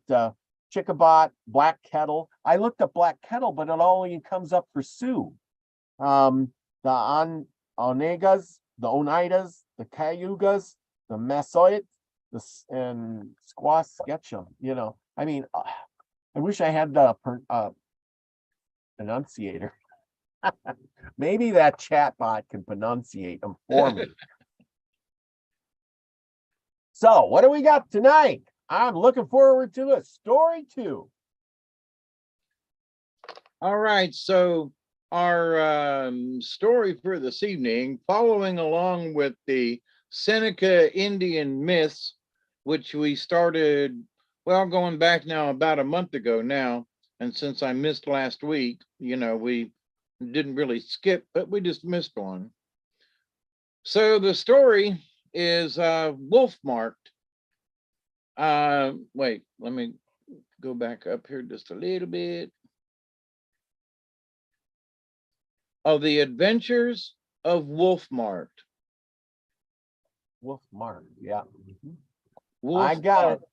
Chickabot, Black Kettle. I looked up Black Kettle, but it only comes up for Sioux. The Oneidas, the Oneidas, the Cayugas, the Massoit, and Squasketchum. I mean, I wish I had the enunciator. Maybe that chat bot can pronunciate them for me. So, what do we got tonight? I'm looking forward to a story 2. All right, so our story for this evening, following along with the Seneca Indian myths, which we started, well, going back now about a month ago now. And since I missed last week, we didn't really skip, but we just missed one. So the story is wolf marked. Wait, let me go back up here just a little bit. Oh, the Adventures of Wolfmart. Wolfmart, yeah. Wolf I got Mart, it.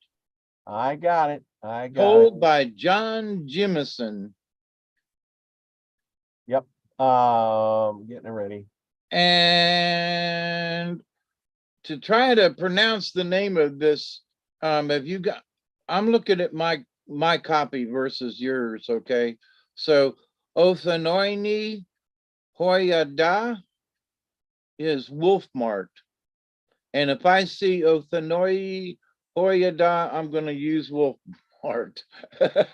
I got it. I got told it. by John Jimison. Yep. Getting it ready. And to try to pronounce the name of this, have you got? I'm looking at my copy versus yours. Okay, so Othanoini Hoyada is Wolfmart, and if I see Othanoi Hoyada, I'm going to use Wolfmart.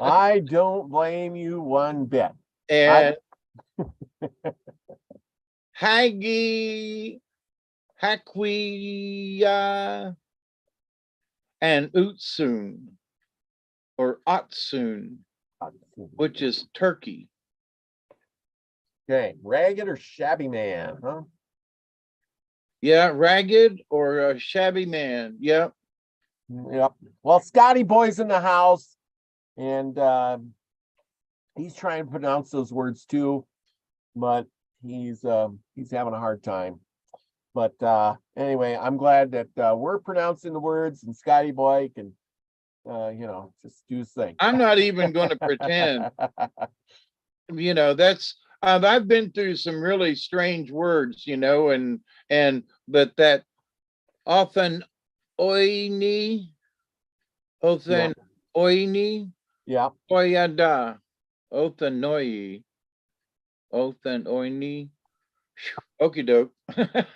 I don't blame you one bit. And Hagi Hakwiya and Utsun or Otsun, which is turkey. Okay, ragged or shabby man, huh? Yeah, ragged or a shabby man. Yep. Yep. Well, Scotty Boy's in the house, and he's trying to pronounce those words too, but he's having a hard time. But anyway, I'm glad that we're pronouncing the words, and Scotty Boy can, just do his thing. I'm not even going to pretend. That's I've been through some really strange words, but that often oini, often oini, Yeah. oyada, othanoi, othan oini. Okie doke.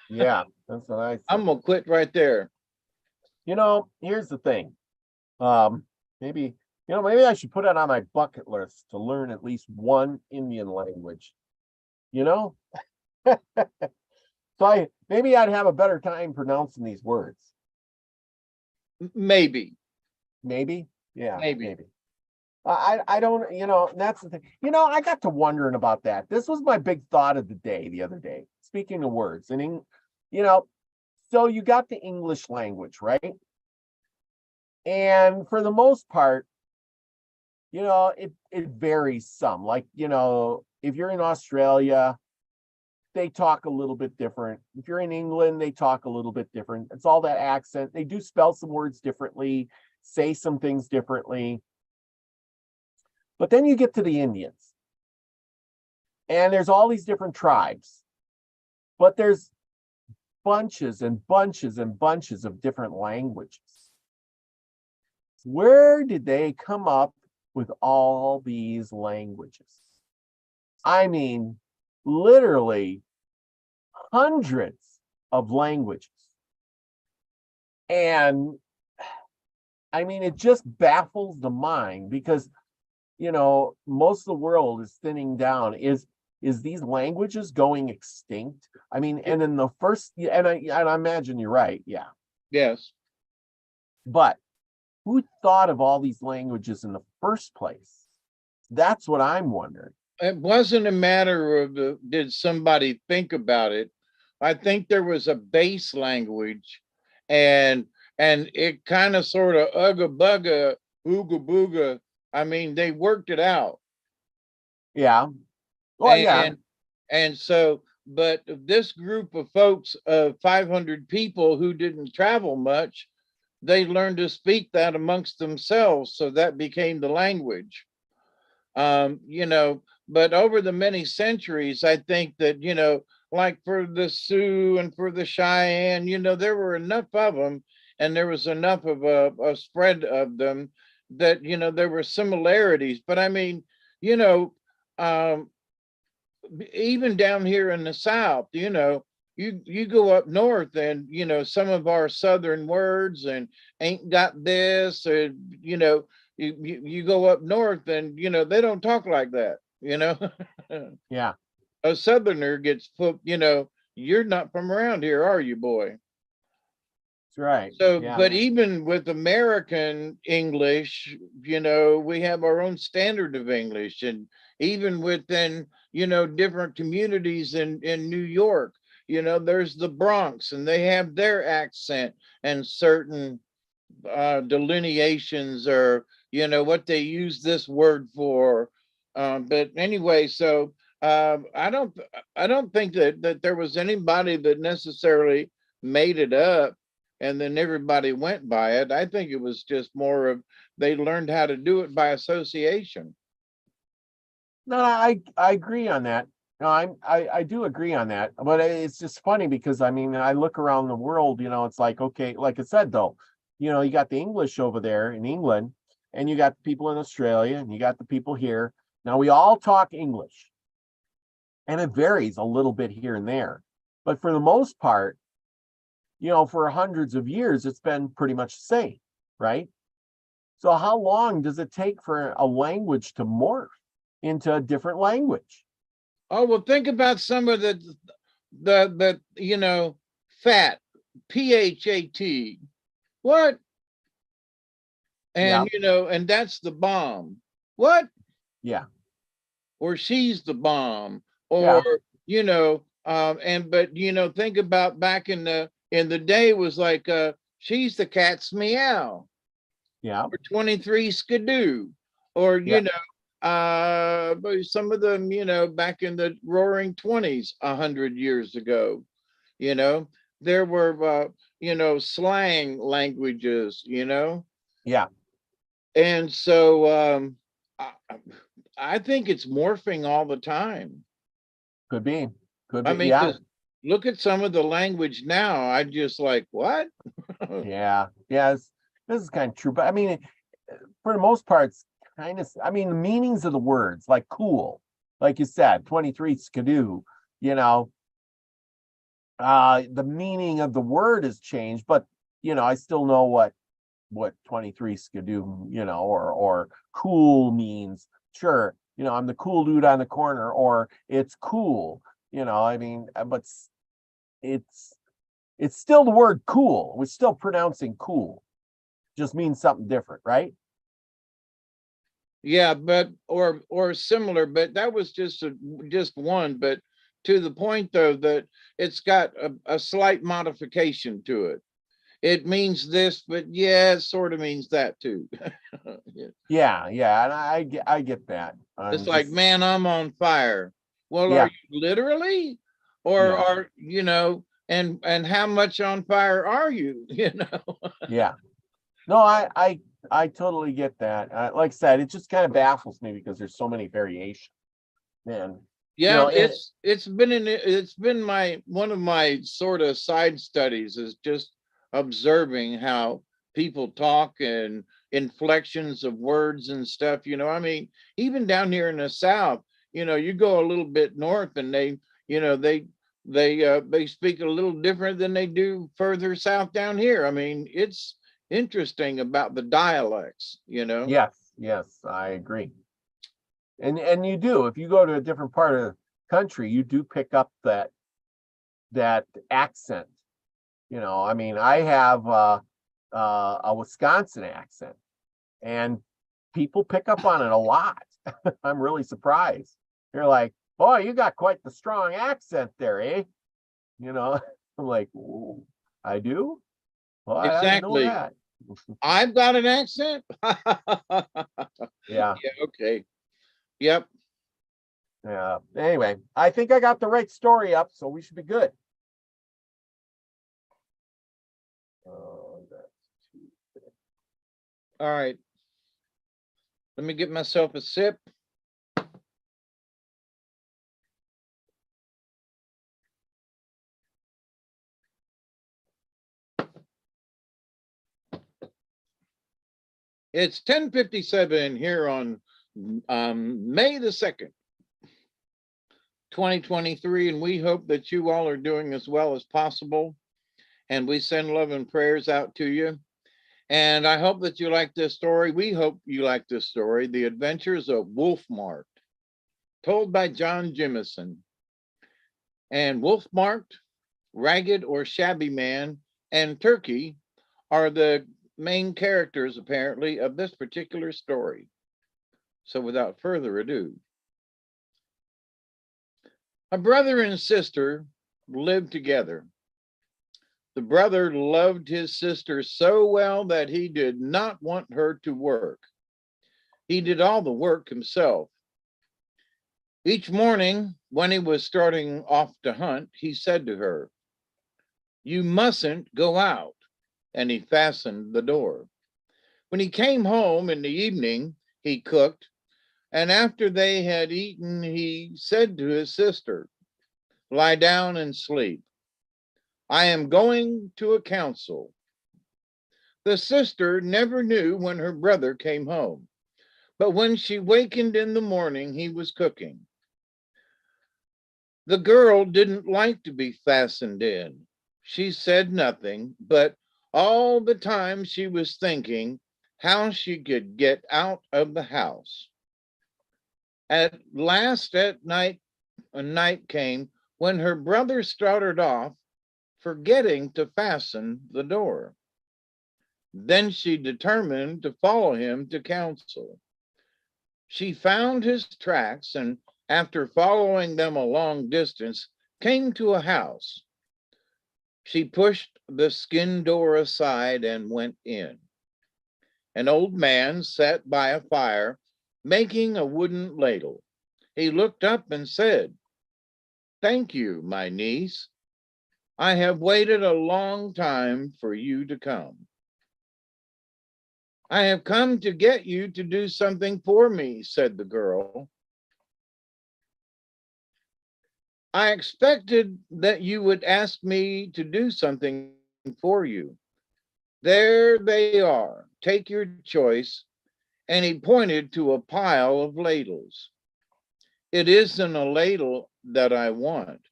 Yeah, that's what I said. I'm gonna quit right there. Here's the thing. Maybe I should put it on my bucket list to learn at least one Indian language. So maybe I'd have a better time pronouncing these words. Maybe. Yeah, Maybe. I don't, that's the thing. I got to wondering about that. This was my big thought of the day the other day. Speaking of words, and so you got the English language, right? And for the most part, it varies some. Like, if you're in Australia, they talk a little bit different. If you're in England, they talk a little bit different. It's all that accent. They do spell some words differently, say some things differently. But then you get to the Indians, and there's all these different tribes, but there's bunches and bunches and bunches of different languages. Where did they come up with all these languages? I mean, literally hundreds of languages. And I mean, it just baffles the mind because, most of the world is thinning down. Is these languages going extinct? I mean, and in the first, and I imagine you're right. Yeah. Yes. But who thought of all these languages in the first place? That's what I'm wondering. It wasn't a matter of did somebody think about it. I think there was a base language, and it kind of sort of ugga bugga, ooga booga. I mean, they worked it out. Yeah. Well, yeah. And so, but this group of folks of 500 people who didn't travel much, they learned to speak that amongst themselves. So that became the language. But over the many centuries, I think that, like for the Sioux and for the Cheyenne, there were enough of them and there was enough of a spread of them that, there were similarities. But I mean, um, even down here in the South, you go up north and, some of our Southern words and ain't got this, or, you go up north and, they don't talk like that, Yeah. A Southerner gets put, you're not from around here, are you, boy? That's right. So, Yeah. but even with American English, we have our own standard of English, and even within, different communities in New York, there's the Bronx and they have their accent and certain delineations or, what they use this word for. But anyway, so I don't think that there was anybody that necessarily made it up and then everybody went by it. I think it was just more of they learned how to do it by association. No, I agree on that. No, I do agree on that. But it's just funny because I mean, I look around the world, it's like, okay, like I said though, you got the English over there in England, and you got the people in Australia, and you got the people here. Now we all talk English, and it varies a little bit here and there. But for the most part, for hundreds of years, it's been pretty much the same, right? So how long does it take for a language to morph into a different language? Oh, well, think about some of the fat, PHAT. What? And Yeah. and that's the bomb. What? Yeah. Or she's the bomb. Or, Yeah. but think about back in the day was like she's the cat's meow. Yeah. Or 23 skidoo. Or, Yeah. but some of them, back in the roaring 20s, 100 years ago, there were, slang languages, Yeah. and so I think it's morphing all the time. Could be. Could I be. mean, Yeah. look at some of the language now. I just like, what? Yeah. Yes. This is kind of true. But I mean, for the most part, it's kind of, I mean, the meanings of the words, like cool, like you said, 23 skidoo, the meaning of the word has changed, but I still know what 23 skidoo, or cool means. Sure, I'm the cool dude on the corner, or it's cool, I mean, but it's still the word cool. We're still pronouncing cool. Just means something different, right? Yeah, but or similar, but that was just one. But to the point though that it's got a slight modification to it. It means this, but yeah, it sort of means that too. Yeah, and I get that. It's I'm like, just, man, I'm on fire. Well, are yeah, you literally? Or yeah, are, and how much on fire are you? yeah. No, I totally get that. Like I said, it just kind of baffles me because there's so many variations. And Yeah, it, it's been my one of my sort of side studies is just observing how people talk and inflections of words and stuff. I mean, even down here in the South, You go a little bit north and they speak a little different than they do further south down here. I mean, it's interesting about the dialects. Yes, I agree. And you do, if you go to a different part of the country, you do pick up that accent. I mean, I have a Wisconsin accent, and people pick up on it a lot. I'm really surprised. They're like, "Oh, you got quite the strong accent there, eh?" I'm like, "Ooh, I do? Well, I didn't know Exactly. that." I've got an accent. Yeah, Yeah, okay. Yep. yeah. Anyway, I think I got the right story up, so we should be good. All right. Let me get myself a sip. It's 10:57 here on May the 2nd, 2023, and we hope that you all are doing as well as possible. And we send love and prayers out to you. And I hope that you like this story. We hope you like this story, The Adventures of Wolfmark, told by John Jemison. And Wolfmark, Ragged or Shabby Man, and Turkey are the main characters, apparently, of this particular story. So without further ado, a brother and sister lived together. The brother loved his sister so well that he did not want her to work. He did all the work himself. Each morning, when he was starting off to hunt, he said to her, "You mustn't go out," and he fastened the door. When he came home in the evening, he cooked, and after they had eaten, he said to his sister, "Lie down and sleep. I am going to a council." The sister never knew when her brother came home, but when she wakened in the morning, he was cooking. The girl didn't like to be fastened in. She said nothing, but all the time she was thinking how she could get out of the house. At last at night, a night came when her brother started off, forgetting to fasten the door. Then she determined to follow him to council. She found his tracks and, after following them a long distance, came to a house. She pushed the skin door aside and went in. An old man sat by a fire making a wooden ladle. He looked up and said, "Thank you, my niece. I have waited a long time for you to come." "I have come to get you to do something for me," said the girl. "I expected that you would ask me to do something for you. There they are. Take your choice." And he pointed to a pile of ladles. "It isn't a ladle that I want."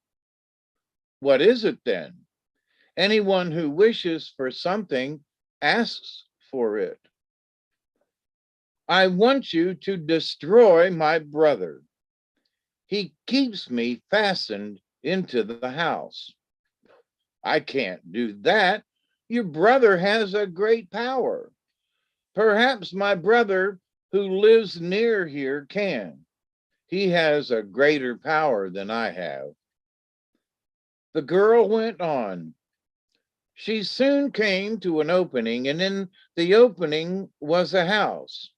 "What is it then?" "Anyone who wishes for something asks for it." "I want you to destroy my brother. He keeps me fastened into the house." "I can't do that. Your brother has a great power. Perhaps my brother who lives near here can. He has a greater power than I have." The girl went on. She soon came to an opening, and in the opening was a house.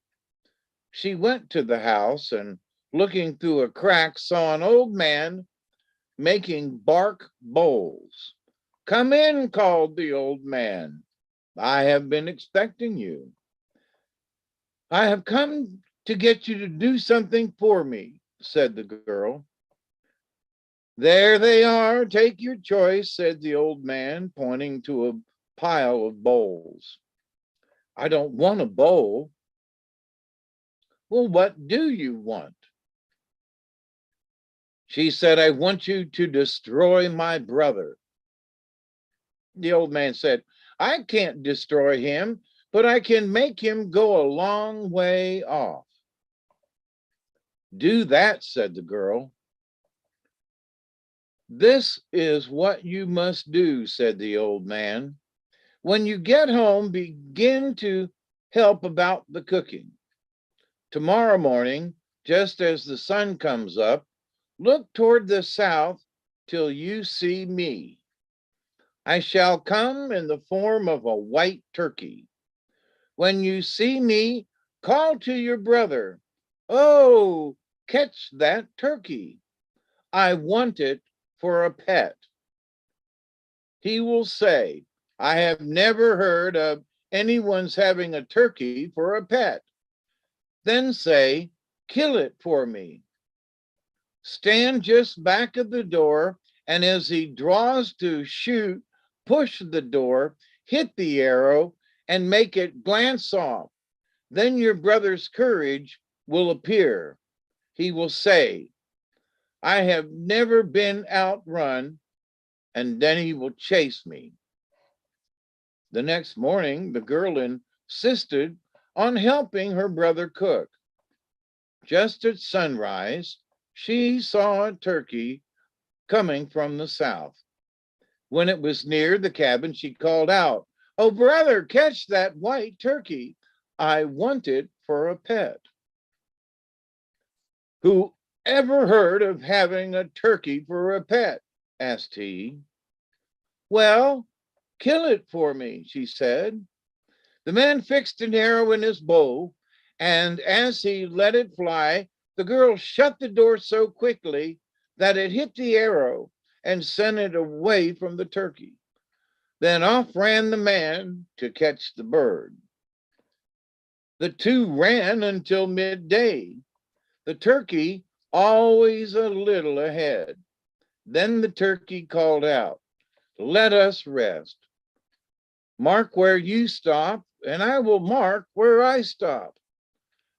She went to the house and, looking through a crack, saw an old man making bark bowls. "Come in," called the old man. "I have been expecting you." "I have come to get you to do something for me," said the girl. "There they are. Take your choice," said the old man, pointing to a pile of bowls. "I don't want a bowl." "Well, what do you want?" She said, I want you to destroy my brother. The old man said, I can't destroy him, but I can make him go a long way off. Do that, said the girl. This is what you must do, said the old man. When you get home, begin to help about the cooking. Tomorrow morning, just as the sun comes up, look toward the south till you see me. I shall come in the form of a white turkey. When you see me, call to your brother, oh, catch that turkey. I want it for a pet. He will say, I have never heard of anyone's having a turkey for a pet. Then say, kill it for me. Stand just back of the door, and as he draws to shoot, push the door, hit the arrow, and make it glance off. Then your brother's courage will appear. He will say, I have never been outrun, and then he will chase me. The next morning, the girl insisted on helping her brother cook. Just at sunrise, she saw a turkey coming from the south. When it was near the cabin, she called out, oh, brother, catch that white turkey. I want it for a pet. Who ever heard of having a turkey for a pet? Asked he. Well, kill it for me, she said. The man fixed an arrow in his bow, and as he let it fly, the girl shut the door so quickly that it hit the arrow and sent it away from the turkey. Then off ran the man to catch the bird. The two ran until midday, the turkey always a little ahead. Then the turkey called out, let us rest. Mark where you stop, and I will mark where I stop.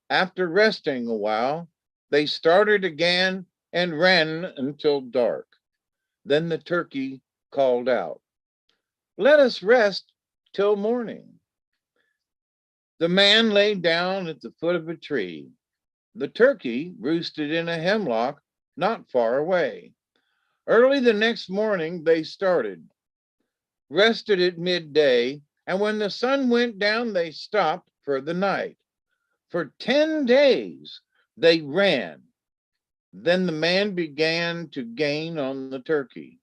After resting a while, they started again and ran until dark. Then the turkey called out, let us rest till morning. The man lay down at the foot of a tree. The turkey roosted in a hemlock not far away. Early the next morning, they started, rested at midday, and when the sun went down, they stopped for the night. For 10 days, they ran. Then the man began to gain on the turkey.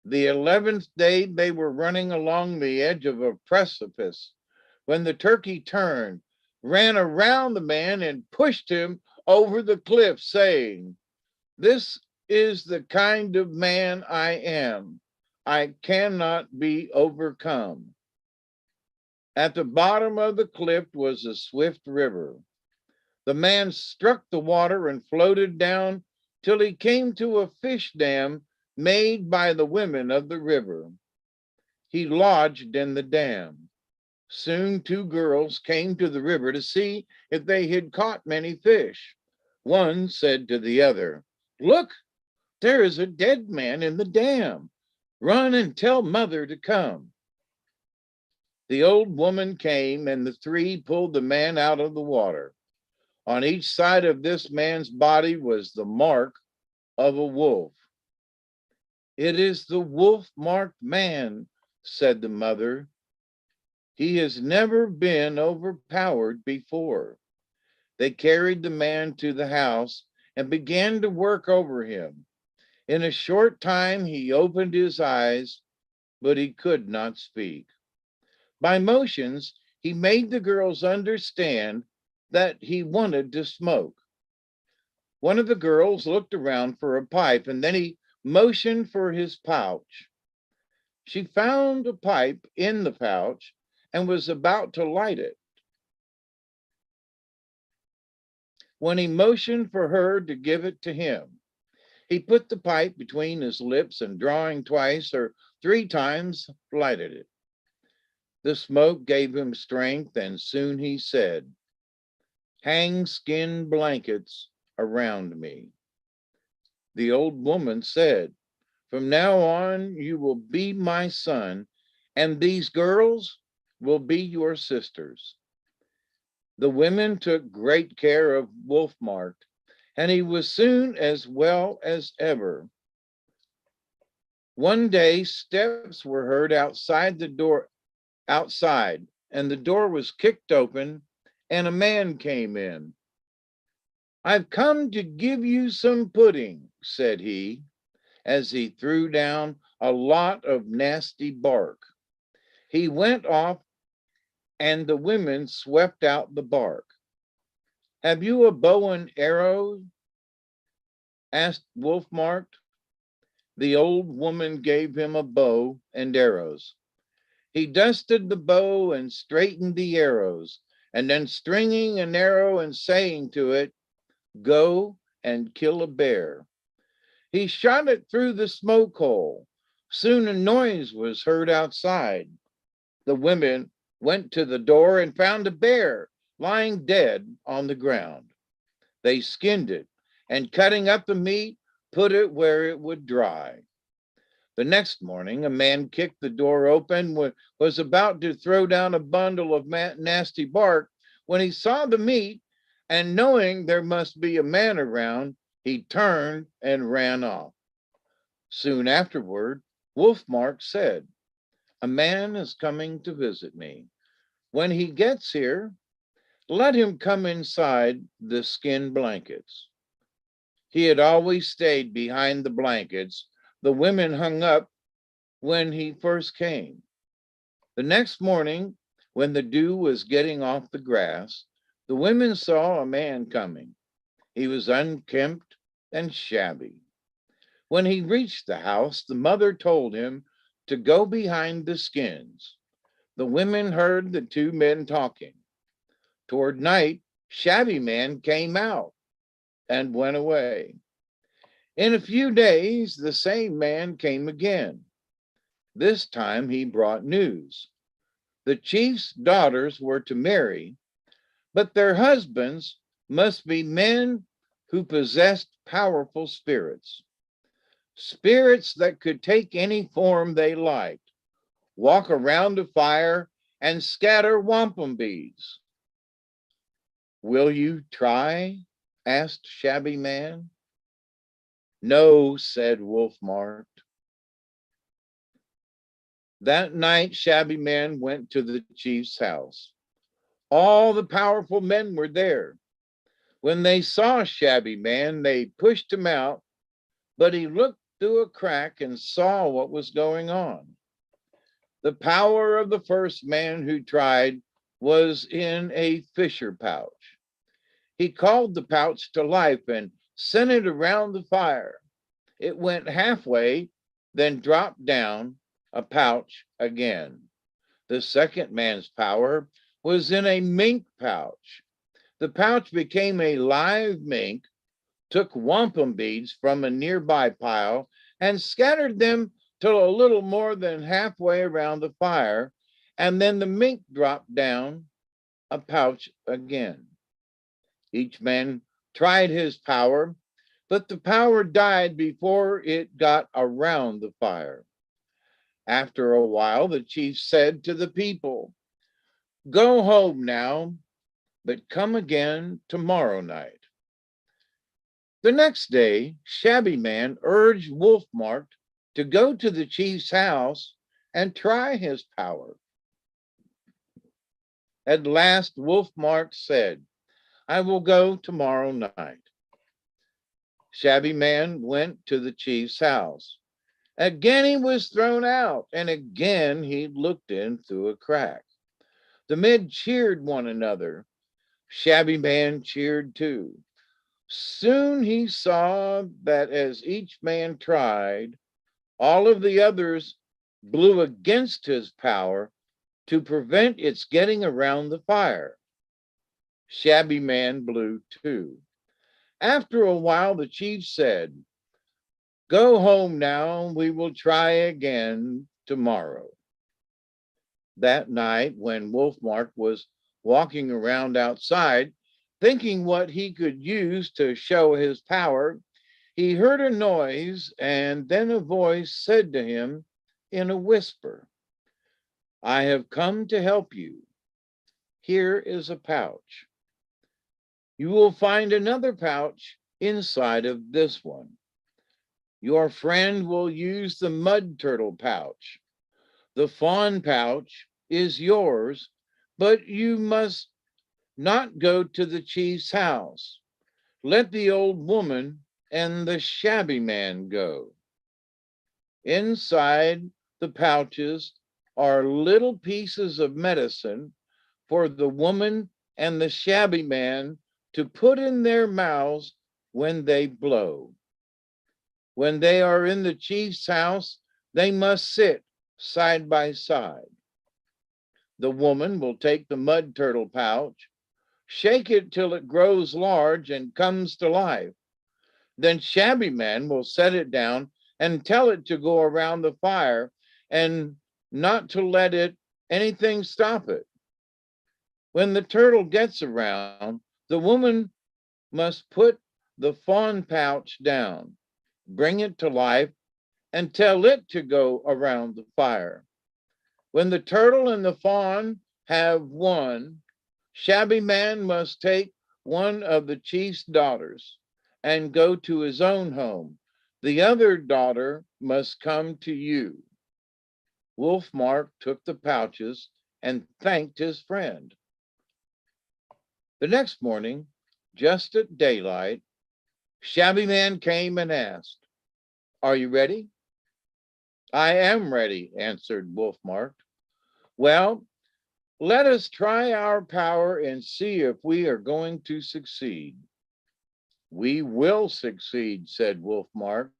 The 11th day, they were running along the edge of a precipice when the turkey turned, ran around the man, and pushed him over the cliff, saying, this is the kind of man I am. I cannot be overcome. At the bottom of the cliff was a swift river. The man struck the water and floated down till he came to a fish dam made by the women of the river. He lodged in the dam. Soon 2 girls came to the river to see if they had caught many fish. One said to the other, look, there is a dead man in the dam. Run and tell mother to come. The old woman came, and the 3 pulled the man out of the water. On each side of this man's body was the mark of a wolf. It is the wolf-marked man, said the mother. He has never been overpowered before. They carried the man to the house and began to work over him. In a short time, he opened his eyes, but he could not speak. By motions, he made the girls understand that he wanted to smoke. One of the girls looked around for a pipe, and then he motioned for his pouch. She found a pipe in the pouch and was about to light it when he motioned for her to give it to him. He put the pipe between his lips and, drawing twice or 3 times, lighted it. The smoke gave him strength, and soon he said, hang skin blankets around me. The old woman said, "From now on, you will be my son, and these girls will be your sisters." The women took great care of Wolfmark, and he was soon as well as ever. One day, steps were heard outside, and the door was kicked open, and a man came in. "I've come to give you some pudding," said he, as he threw down a lot of nasty bark. He went off, and the women swept out the bark. "Have you a bow and arrow?" asked Wolfmark. The old woman gave him a bow and arrows. He dusted the bow and straightened the arrows, and then stringing an arrow and saying to it, "Go and kill a bear," he shot it through the smoke hole. Soon a noise was heard outside. The women went to the door and found a bear lying dead on the ground. They skinned it, and cutting up the meat, put it where it would dry. The next morning, a man kicked the door open, was about to throw down a bundle of nasty bark when he saw the meat, and knowing there must be a man around, he turned and ran off. Soon afterward, Wolfmark said, "A man is coming to visit me. When he gets here, let him come inside the skin blankets." He had always stayed behind the blankets the women hung up when he first came. The next morning, when the dew was getting off the grass, the women saw a man coming. He was unkempt and shabby. When he reached the house, the mother told him to go behind the skins. The women heard the two men talking. Toward night, Shabby Man came out and went away. In a few days, the same man came again. This time he brought news. The chief's daughters were to marry, but their husbands must be men who possessed powerful spirits. Spirits that could take any form they liked, walk around a fire, and scatter wampum beads. "Will you try?" asked Shabby Man. "No," said Wolfmark. That night, Shabby Man went to the chief's house. All the powerful men were there. When they saw Shabby Man, they pushed him out, but he looked through a crack and saw what was going on. The power of the first man who tried was in a fisher pouch. He called the pouch to life and sent it around the fire. It went halfway, then dropped down a pouch again. The second man's power was in a mink pouch. The pouch became a live mink, took wampum beads from a nearby pile, and scattered them till a little more than halfway around the fire, and then the mink dropped down a pouch again. Each man tried his power, but the power died before it got around the fire. After a while, the chief said to the people, "Go home now, but come again tomorrow night." The next day, Shabby Man urged Wolfmark to go to the chief's house and try his power. At last, Wolfmark said, "I will go tomorrow night." Shabby Man went to the chief's house. Again he was thrown out, and again he looked in through a crack. The men cheered one another. Shabby Man cheered too. Soon he saw that as each man tried, all of the others blew against his power to prevent its getting around the fire. Shabby Man blew too. After a while, the chief said, "Go home now, we will try again tomorrow." That night, when Wolfmark was walking around outside, thinking what he could use to show his power, He heard a noise, and then a voice said to him in a whisper, I have come to help you. Here is a pouch. You will find another pouch inside of this one. Your friend will use the mud turtle pouch. The fawn pouch is yours, but you must not go to the chief's house. Let the old woman and the shabby man go. Inside the pouches are little pieces of medicine for the woman and the shabby man to put in their mouths when they blow. When they are in the chief's house, they must sit side by side. The woman will take the mud turtle pouch, shake it till it grows large and comes to life. Then Shabby Man will set it down and tell it to go around the fire and not to let anything stop it. When the turtle gets around, the woman must put the fawn pouch down, bring it to life, and tell it to go around the fire. When the turtle and the fawn have won, Shabby Man must take one of the chief's daughters and go to his own home. The other daughter must come to you. Wolfmark took the pouches and thanked his friend. The next morning, just at daylight, Shabby Man came and asked, Are you ready? I am ready, answered Wolfmark. Well, let us try our power and see if we are going to succeed. We will succeed, said Wolfmark.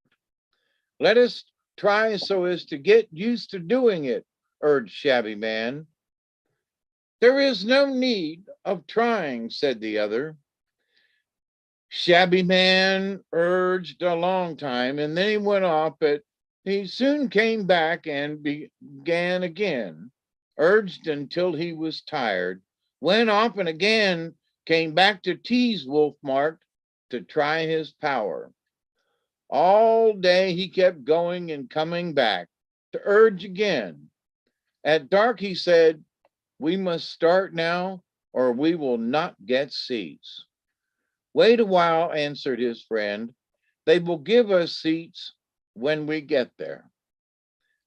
Let us try so as to get used to doing it, urged Shabby Man. There is no need of trying, said the other. Shabby Man urged a long time, and then he went off, but he soon came back and began again, urged until he was tired, went off and again came back to tease Wolfmark to try his power. All day he kept going and coming back to urge again. At dark he said, We must start now or we will not get seats. Wait a while, answered his friend. They will give us seats when we get there.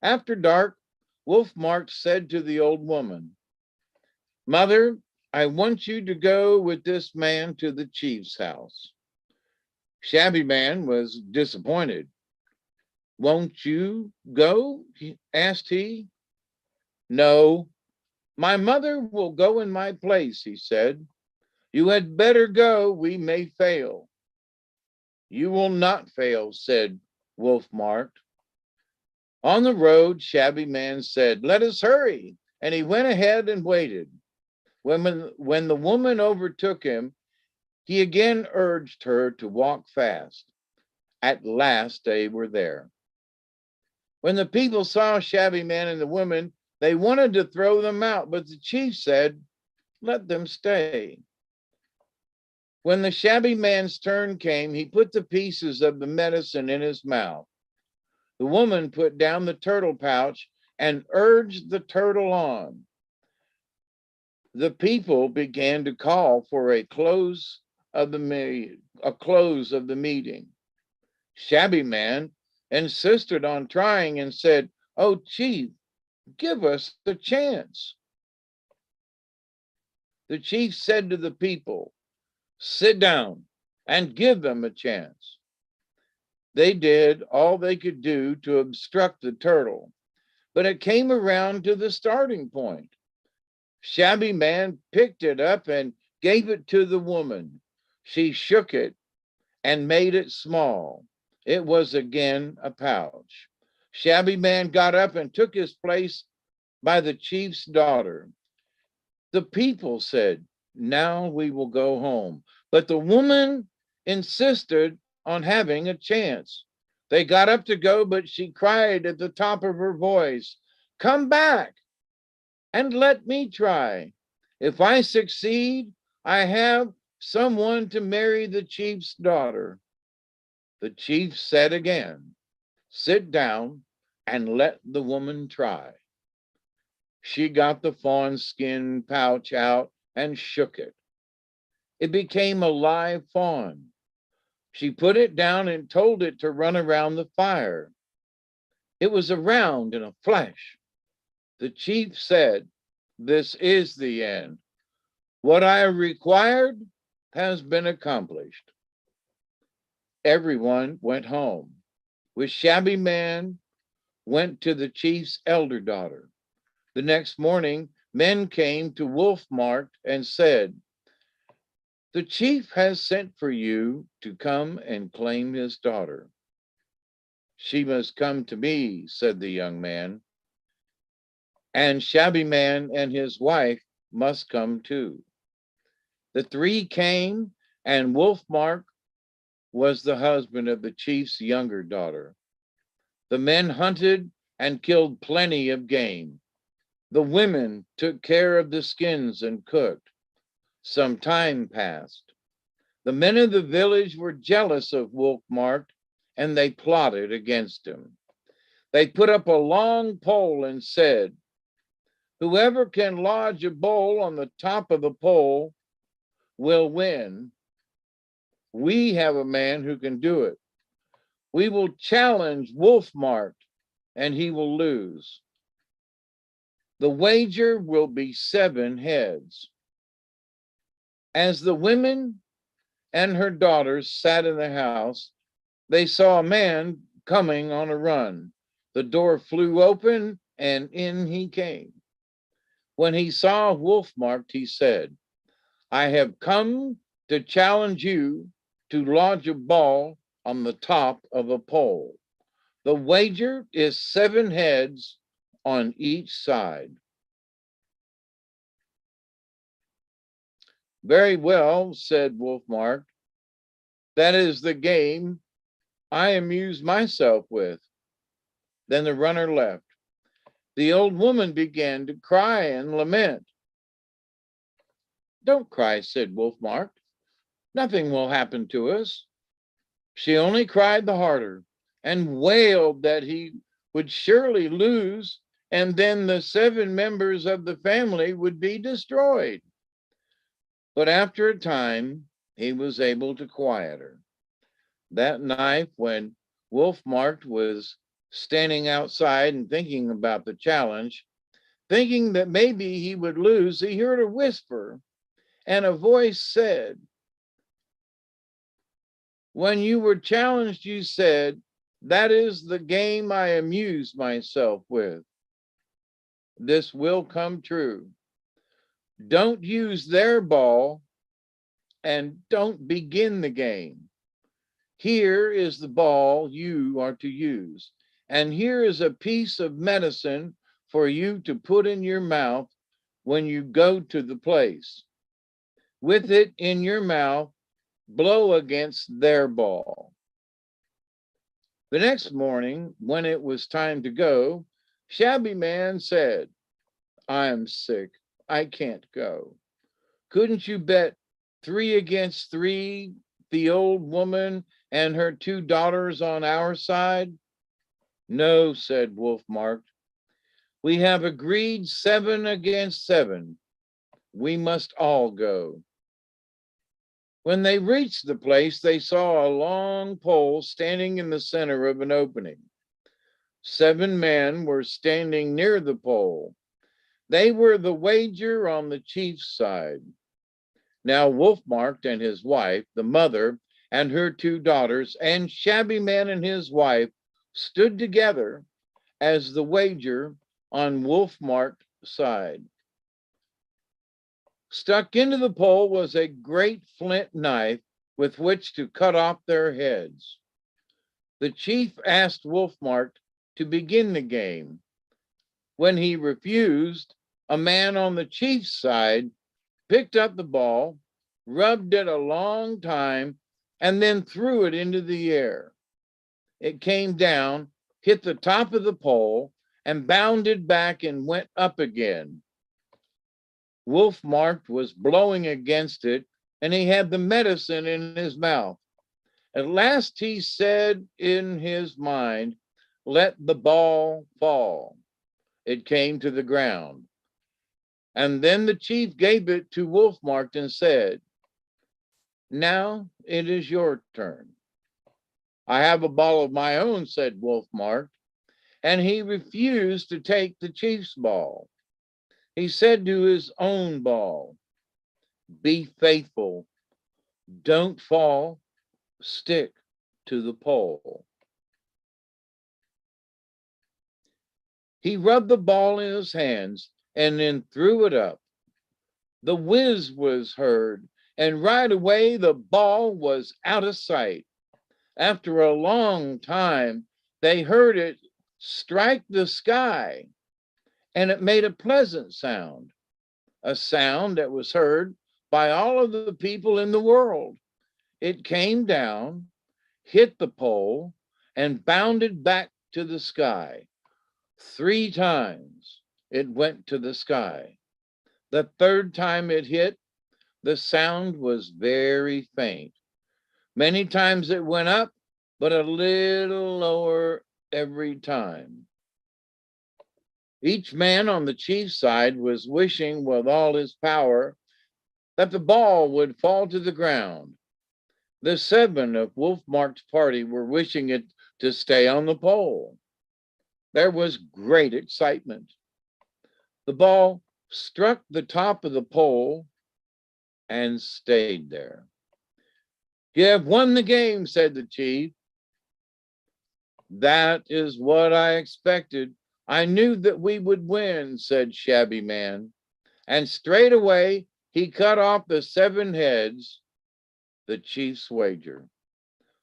After dark, Wolfmark said to the old woman, Mother, I want you to go with this man to the chief's house. Shabby Man was disappointed. Won't you go? Asked he. No, my mother will go in my place, he said. You had better go, we may fail. You will not fail, said Wolfmark. On the road, Shabby Man said, Let us hurry. And he went ahead and waited. When the woman overtook him, he again urged her to walk fast. At last they were there. When the people saw Shabby Man and the woman, they wanted to throw them out, but the chief said, Let them stay. When the Shabby Man's turn came, he put the pieces of the medicine in his mouth. The woman put down the turtle pouch and urged the turtle on. The people began to call for a close of the meeting. Shabby Man insisted on trying and said, Oh, chief, give us a chance. The chief said to the people, Sit down and give them a chance. They did all they could do to obstruct the turtle, but it came around to the starting point. Shabby Man picked it up and gave it to the woman. She shook it and made it small. It was again a pouch. Shabby Man got up and took his place by the chief's daughter. The people said, Now we will go home. But the woman insisted on having a chance. They got up to go, but she cried at the top of her voice, Come back and let me try. If I succeed, I have someone to marry the chief's daughter. The chief said again, "Sit down and let the woman try." She got the fawn skin pouch out and shook it. It became a live fawn. She put it down and told it to run around the fire. It was around in a flash. The chief said, "This is the end. What I required has been accomplished." Everyone went home. With Shabby Man went to the chief's elder daughter. The next morning, men came to Wolf Marked and said, "The chief has sent for you to come and claim his daughter." "She must come to me," said the young man. "And Shabby Man and his wife must come too." The three came, and Wolf Mark was the husband of the chief's younger daughter. The men hunted and killed plenty of game. The women took care of the skins and cooked. Some time passed. The men of the village were jealous of Wolf Mark, and they plotted against him. They put up a long pole and said, "Whoever can lodge a bowl on the top of the pole will win. We have a man who can do it. We will challenge Wolf Mark, and he will lose. The wager will be 7 heads." As the women and her daughters sat in the house, they saw a man coming on a run. The door flew open, and in he came. When he saw Wolf Marked, he said, "I have come to challenge you to lodge a ball on the top of a pole. The wager is 7 heads on each side." "Very well," said Wolf Mark. "That is the game I amuse myself with." Then the runner left. The old woman began to cry and lament. "Don't cry," said Wolf Mark. "Nothing will happen to us." She only cried the harder and wailed that he would surely lose, and then the 7 members of the family would be destroyed. But after a time, he was able to quiet her. That night, when Wolf Marked was standing outside and thinking about the challenge, thinking that maybe he would lose, he heard a whisper, and a voice said, "When you were challenged, you said, 'That is the game I amuse myself with.' This will come true. Don't use their ball and don't begin the game. Here is the ball you are to use, and here is a piece of medicine for you to put in your mouth when you go to the place. With it in your mouth, blow against their ball." The next morning, when it was time to go, Shabby Man said, "I am sick. I can't go. Couldn't you bet 3 against 3, the old woman and her 2 daughters on our side?" "No," said Wolf Marked. "We have agreed 7 against 7. We must all go." When they reached the place, they saw a long pole standing in the center of an opening. 7 men were standing near the pole. They were the wager on the chief's side. Now Wolf Marked and his wife, the mother and her 2 daughters, and Shabby Man and his wife stood together as the wager on Wolf Marked side. Stuck into the pole was a great flint knife with which to cut off their heads. The chief asked Wolf Marked to begin the game. When he refused, a man on the chief's side picked up the ball, rubbed it a long time, and then threw it into the air. It came down, hit the top of the pole, and bounded back and went up again. Wolf Marked was blowing against it, and he had the medicine in his mouth. At last he said in his mind, "Let the ball fall." It came to the ground. And then the chief gave it to Wolfmark and said, "Now it is your turn." "I have a ball of my own," said Wolfmark, and he refused to take the chief's ball. He said to his own ball, "Be faithful, don't fall, stick to the pole." He rubbed the ball in his hands and then threw it up. The whiz was heard, and right away the ball was out of sight. After a long time, they heard it strike the sky, and it made a pleasant sound, a sound that was heard by all of the people in the world. It came down, hit the pole, and bounded back to the sky. 3 times it went to the sky. The third time it hit, the sound was very faint. Many times it went up, but a little lower every time. Each man on the chief's side was wishing with all his power that the ball would fall to the ground. The 7 of Wolfmark's party were wishing it to stay on the pole. There was great excitement. The ball struck the top of the pole and stayed there. "You have won the game," said the chief. "That is what I expected. I knew that we would win," said Shabby Man. And straight away he cut off the 7 heads, the chief's wager.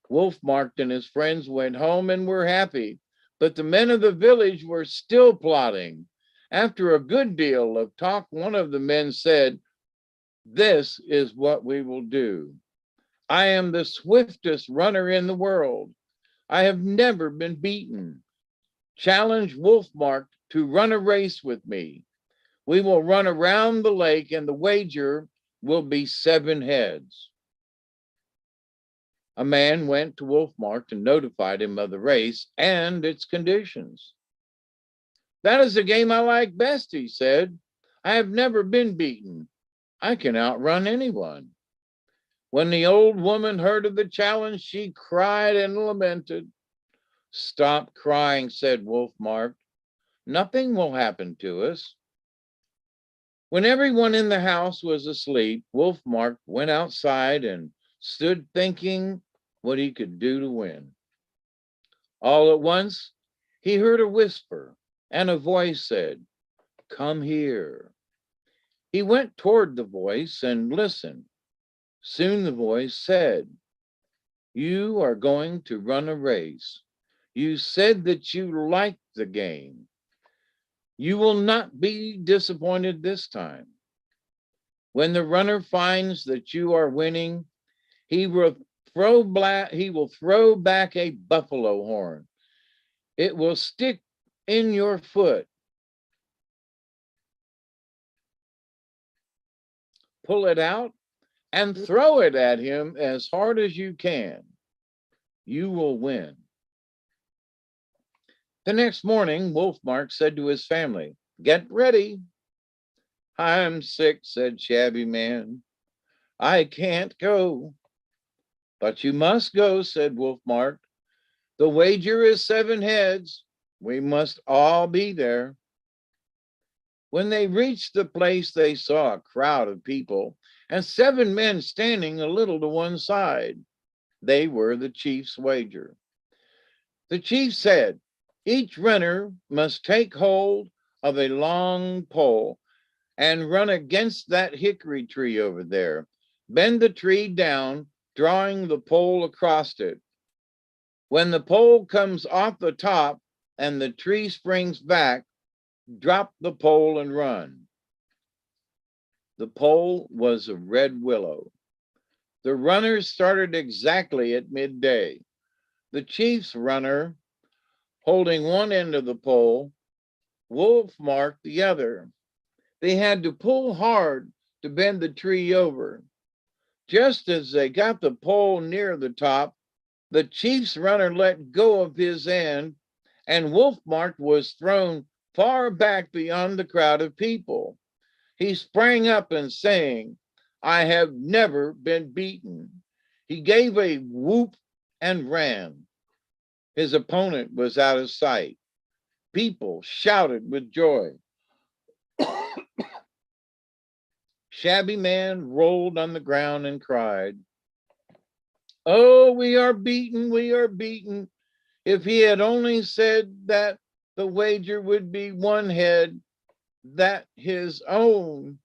Wolfmark and his friends went home and were happy, but the men of the village were still plotting. After a good deal of talk, one of the men said, "This is what we will do. I am the swiftest runner in the world. I have never been beaten. Challenge Wolfmark to run a race with me. We will run around the lake, and the wager will be 7 heads." A man went to Wolfmark and notified him of the race and its conditions. "That is the game I like best," he said. "I have never been beaten. I can outrun anyone." When the old woman heard of the challenge, she cried and lamented. "Stop crying," said Wolfmark. "Nothing will happen to us." When everyone in the house was asleep, Wolfmark went outside and stood thinking what he could do to win. All at once, he heard a whisper, and a voice said, "Come here." He went toward the voice and listened. Soon the voice said, "You are going to run a race. You said that you liked the game. You will not be disappointed this time. When the runner finds that you are winning, he will throw back a buffalo horn. It will stick in your foot. Pull it out and throw it at him as hard as you can. You will win." The next morning, Wolfmark said to his family, "Get ready." "I'm sick," said Shabby Man. "I can't go." "But you must go," said Wolfmark. "The wager is 7 heads. We must all be there." When they reached the place, they saw a crowd of people and 7 men standing a little to one side. They were the chief's wager. The chief said, "Each runner must take hold of a long pole and run against that hickory tree over there. Bend the tree down, drawing the pole across it. When the pole comes off the top and the tree springs back, drop the pole and run." The pole was a red willow. The runners started exactly at midday. The chief's runner holding one end of the pole, Wolfmark the other. They had to pull hard to bend the tree over. Just as they got the pole near the top, The chief's runner let go of his end, and Wolfmark was thrown far back beyond the crowd of people. He sprang up and saying, I have never been beaten. He gave a whoop and ran. His opponent was out of sight. People shouted with joy. Shabby Man rolled on the ground and cried, Oh, we are beaten, we are beaten. If he had only said that the wager would be one head, that his own.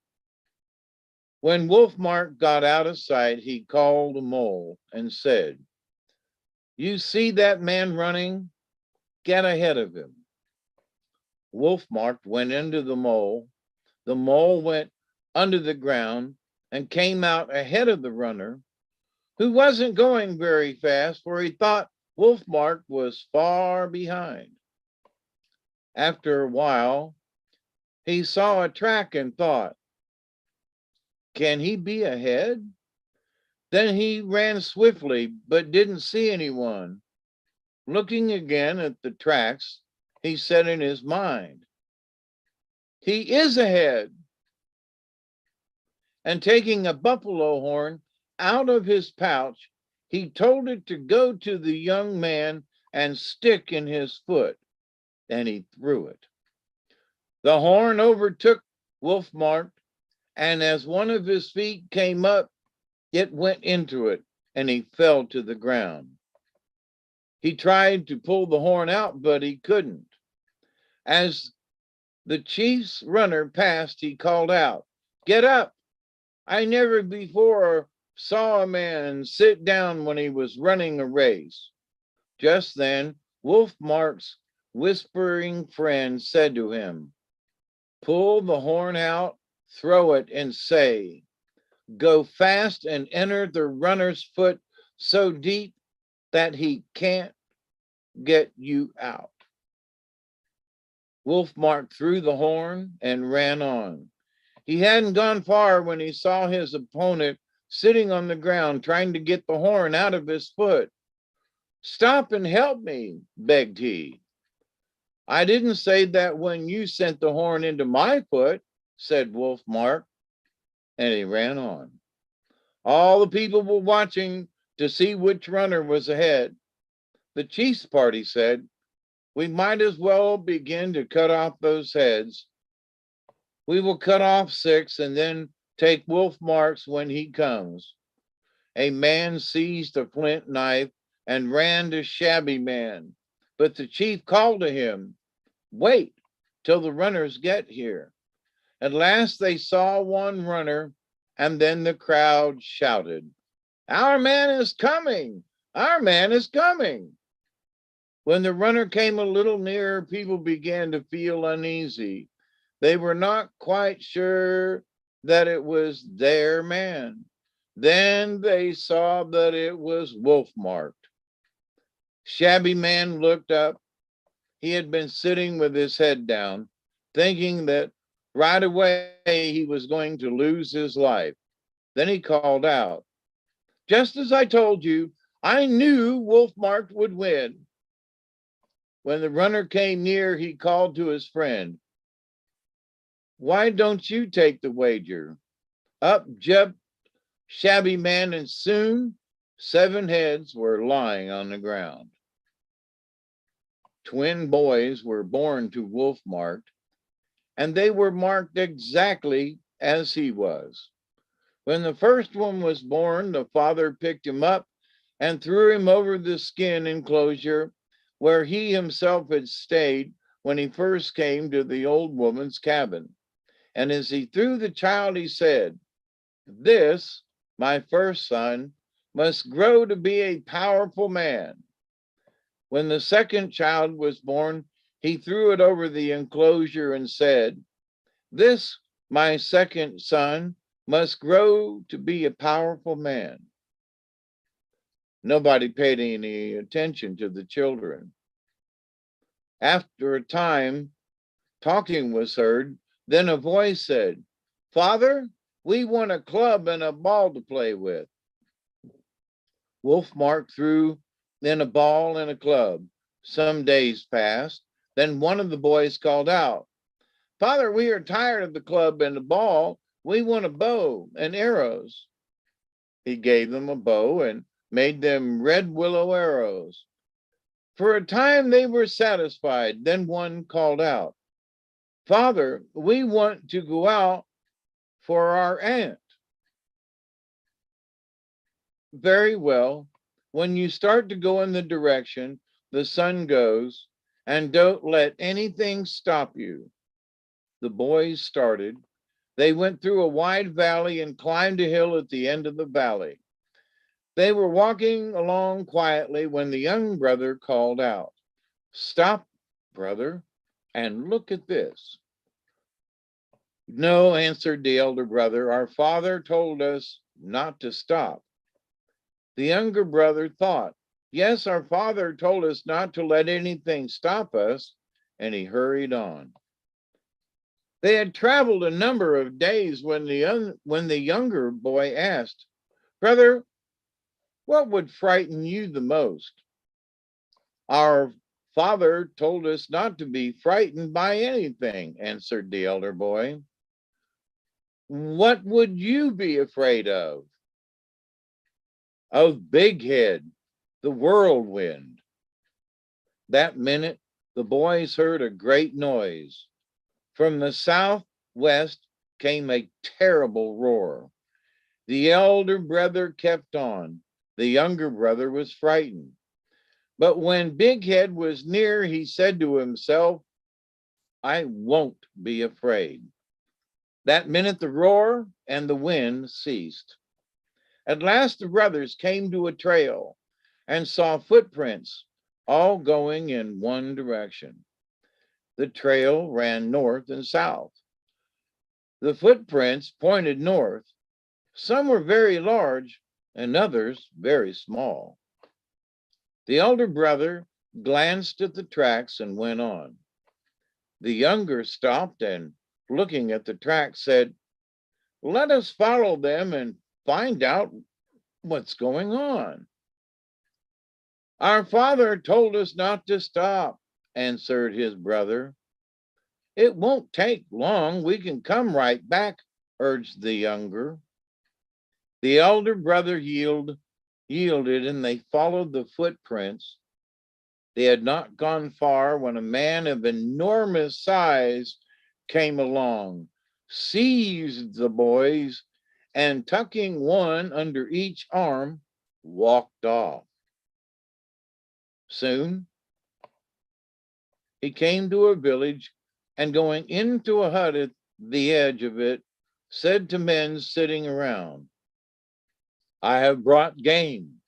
When Wolfmark got out of sight, he called a mole and said, You see that man running? Get ahead of him. Wolfmark went into the mole. The mole went under the ground and came out ahead of the runner, who wasn't going very fast, for he thought Wolfmark was far behind. After a while, he saw a track and thought, Can he be ahead? Then he ran swiftly, but didn't see anyone. Looking again at the tracks, he said in his mind, He is ahead. And taking a buffalo horn out of his pouch, he told it to go to the young man and stick in his foot, and he threw it. The horn overtook Wolfmark, and as one of his feet came up, it went into it, and he fell to the ground. He tried to pull the horn out, but he couldn't. As the chief's runner passed, he called out, Get up! I never before saw a man sit down when he was running a race. Just then, Wolfmark's whispering friend said to him, Pull the horn out, throw it, and say, Go fast and enter the runner's foot so deep that he can't get you out. Wolfmark threw the horn and ran on. He hadn't gone far when he saw his opponent sitting on the ground trying to get the horn out of his foot. Stop and help me, begged he. I didn't say that when you sent the horn into my foot, said Wolfmark, and he ran on. All the people were watching to see which runner was ahead. The chief's party said, We might as well begin to cut off those heads. We will cut off 6 and then take Wolfmark's when he comes. A man seized a flint knife and ran to Shabby Man, but the chief called to him, Wait till the runners get here. At last they saw one runner, and then the crowd shouted, Our man is coming! Our man is coming! When the runner came a little nearer, people began to feel uneasy. They were not quite sure that it was their man. Then they saw that it was Wolfmark. Shabby Man looked up. He had been sitting with his head down, thinking that right away he was going to lose his life. Then he called out, Just as I told you, I knew Wolfmark would win. When the runner came near, he called to his friend, Why don't you take the wager? Up jumped Shabby Man, and soon 7 heads were lying on the ground. Twin boys were born to Wolfmark, and they were marked exactly as he was. When the first one was born, the father picked him up and threw him over the skin enclosure where he himself had stayed when he first came to the old woman's cabin. And as he threw the child, he said, This, my first son, must grow to be a powerful man. When the second child was born, he threw it over the enclosure and said, This, my second son, must grow to be a powerful man. Nobody paid any attention to the children. After a time, talking was heard. Then a voice said, Father, we want a club and a ball to play with. Wolfmark threw then a ball and a club. Some days passed. Then one of the boys called out, "Father, we are tired of the club and the ball. We want a bow and arrows." He gave them a bow and made them red willow arrows. For a time they were satisfied. Then one called out, "Father, we want to go out for our aunt." Very well. When you start to go in the direction the sun goes, and don't let anything stop you. The boys started. They went through a wide valley and climbed a hill at the end of the valley. They were walking along quietly when the young brother called out, "Stop, brother, and look at this." "No," answered the elder brother, "our father told us not to stop." The younger brother thought, "Yes, our father told us not to let anything stop us," and he hurried on. They had traveled a number of days when the younger boy asked, "Brother, what would frighten you the most?" "Our father told us not to be frightened by anything," answered the elder boy. "What would you be afraid of?" "Of Big Head, the whirlwind." That minute, the boys heard a great noise. From the southwest came a terrible roar. The elder brother kept on. The younger brother was frightened. But when Big Head was near, he said to himself, "I won't be afraid." That minute, the roar and the wind ceased. At last, the brothers came to a trail and saw footprints, all going in one direction. The trail ran north and south. The footprints pointed north. Some were very large and others very small. The elder brother glanced at the tracks and went on. The younger stopped and, looking at the tracks, said, "Let us follow them and find out what's going on." "Our father told us not to stop," answered his brother. "It won't take long. We can come right back," urged the younger. The elder brother yielded, and they followed the footprints. They had not gone far when a man of enormous size came along, seized the boys, and tucking one under each arm, walked off. Soon, he came to a village and, going into a hut at the edge of it, said to men sitting around, "I have brought game.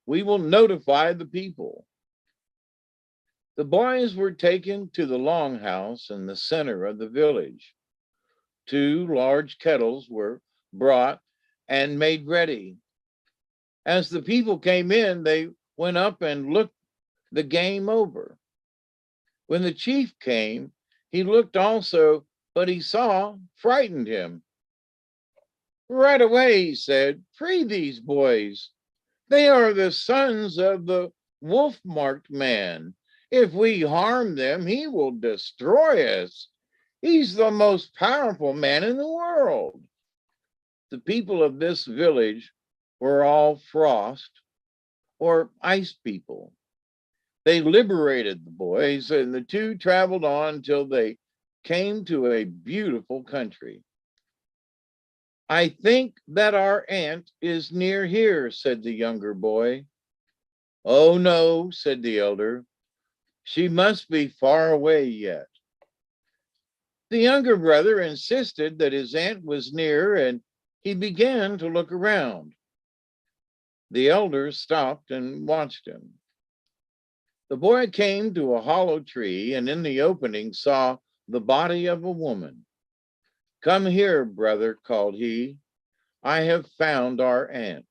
We will notify the people." The boys were taken to the longhouse in the center of the village. 2 large kettles were brought and made ready. As the people came in, they went up and looked the game over. When the chief came, he looked also, but he saw frightened him. "Right away," he said, "free these boys. They are the sons of the wolf-marked man. If we harm them, he will destroy us. He's the most powerful man in the world." The people of this village were all frost or ice people. They liberated the boys, and the 2 traveled on till they came to a beautiful country. "I think that our aunt is near here," said the younger boy. "Oh, no," said the elder. "She must be far away yet." The younger brother insisted that his aunt was near, and he began to look around. The elder stopped and watched him. The boy came to a hollow tree, and in the opening saw the body of a woman. "Come here, brother," called he. "I have found our aunt."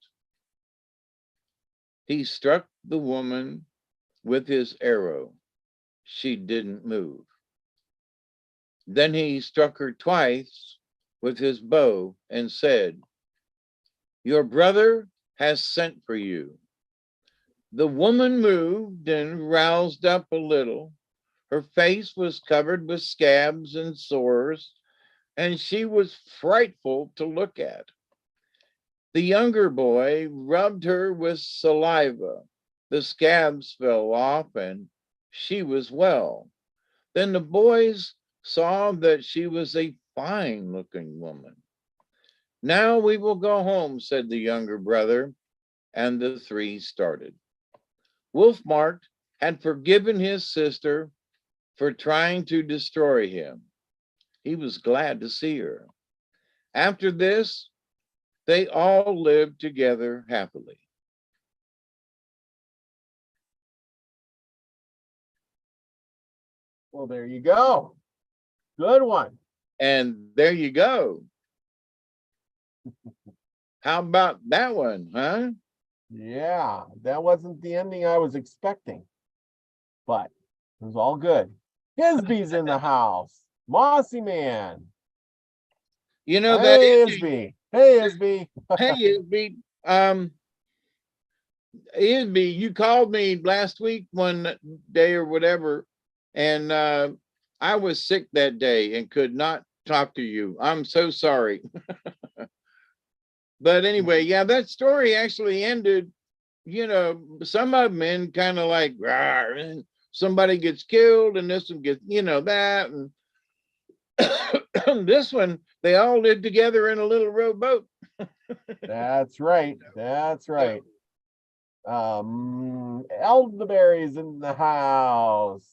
He struck the woman with his arrow. She didn't move. Then he struck her twice with his bow and said, "Your brother has sent for you. The woman moved and roused up a little. Her face was covered with scabs and sores, and she was frightful to look at. The younger boy rubbed her with saliva. The scabs fell off, and she was well. Then the boys saw that she was a fine-looking woman. Now we will go home, said the younger brother, and the three started. Wolfmark had forgiven his sister for trying to destroy him. He was glad to see her. After this, they all lived together happily. Well, there you go. Good one. And there you go. How about that one, huh? Yeah, that wasn't the ending I was expecting, but it was all good. Isby's in the house. Mossy Man. You know that Hey, ending, Isby. Hey, Isby. hey, Isby, you called me last week one day or whatever, and I was sick that day and could not talk to you. I'm so sorry. But anyway, yeah, that story actually ended, you know, some of them end kind of like, "Rawr," and somebody gets killed, and this one gets, you know, that. And this one, they all live together in a little rowboat. That's right. That's right. Elderberry's in the house.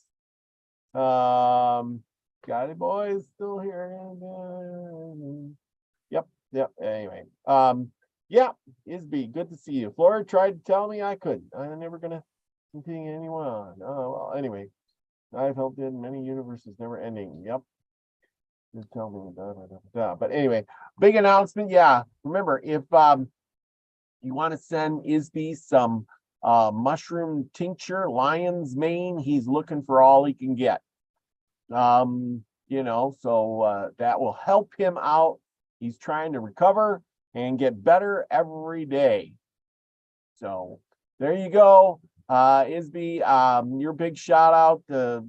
Got it, boys, still here. Yep. Anyway, yeah, Isby, good to see you. Flora tried to tell me I couldn't. I'm never gonna continue anyone on. Oh, well, anyway, I felt in many universes never ending. Yep. Just tell me. But anyway, big announcement. Yeah, remember if you want to send Isby some mushroom tincture, lion's mane, he's looking for all he can get. You know, so that will help him out. He's trying to recover and get better every day. So there you go. Isby, your big shout out.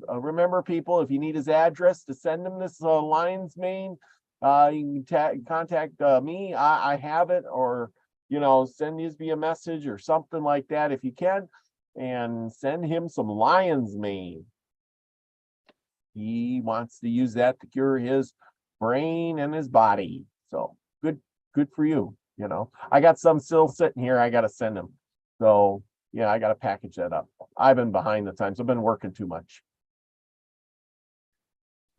Remember, people, if you need his address to send him this lion's mane, you can contact me. I have it, or you know, send Isby a message or something like that if you can, and send him some lion's mane. He wants to use that to cure his brain and his body. So good for you. You know, I got some still sitting here. I got to send him. So yeah, I got to package that up. I've been behind the times. I've been working too much.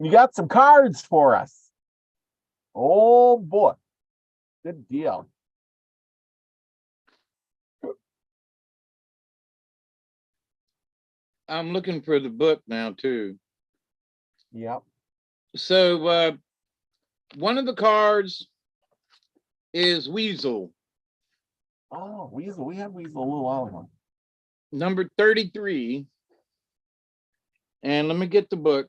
You got some cards for us. Oh boy, good deal. I'm looking for the book now too. Yep. So one of the cards is Weasel. Oh, Weasel. We had Weasel a little while ago. Number 33. And let me get the book.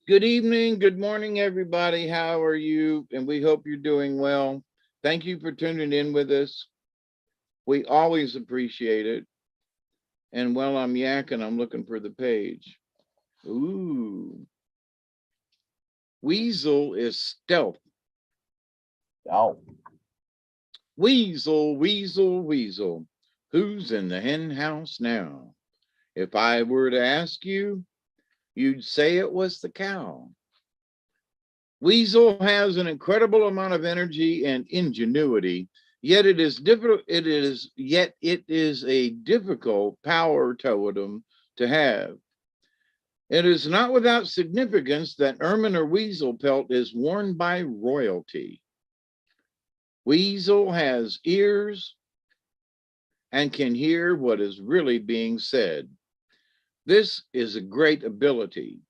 Good evening, good morning, everybody. How are you? And we hope you're doing well. Thank you for tuning in with us. We always appreciate it. And while I'm yakking, I'm looking for the page. Ooh. Weasel is stealth. Oh. Weasel, weasel, weasel. Who's in the hen house now? If I were to ask you, you'd say it was the cow. Weasel has an incredible amount of energy and ingenuity, yet it is a difficult power totem to have. It is not without significance that ermine or weasel pelt is worn by royalty. Weasel has ears and can hear what is really being said. This is a great ability.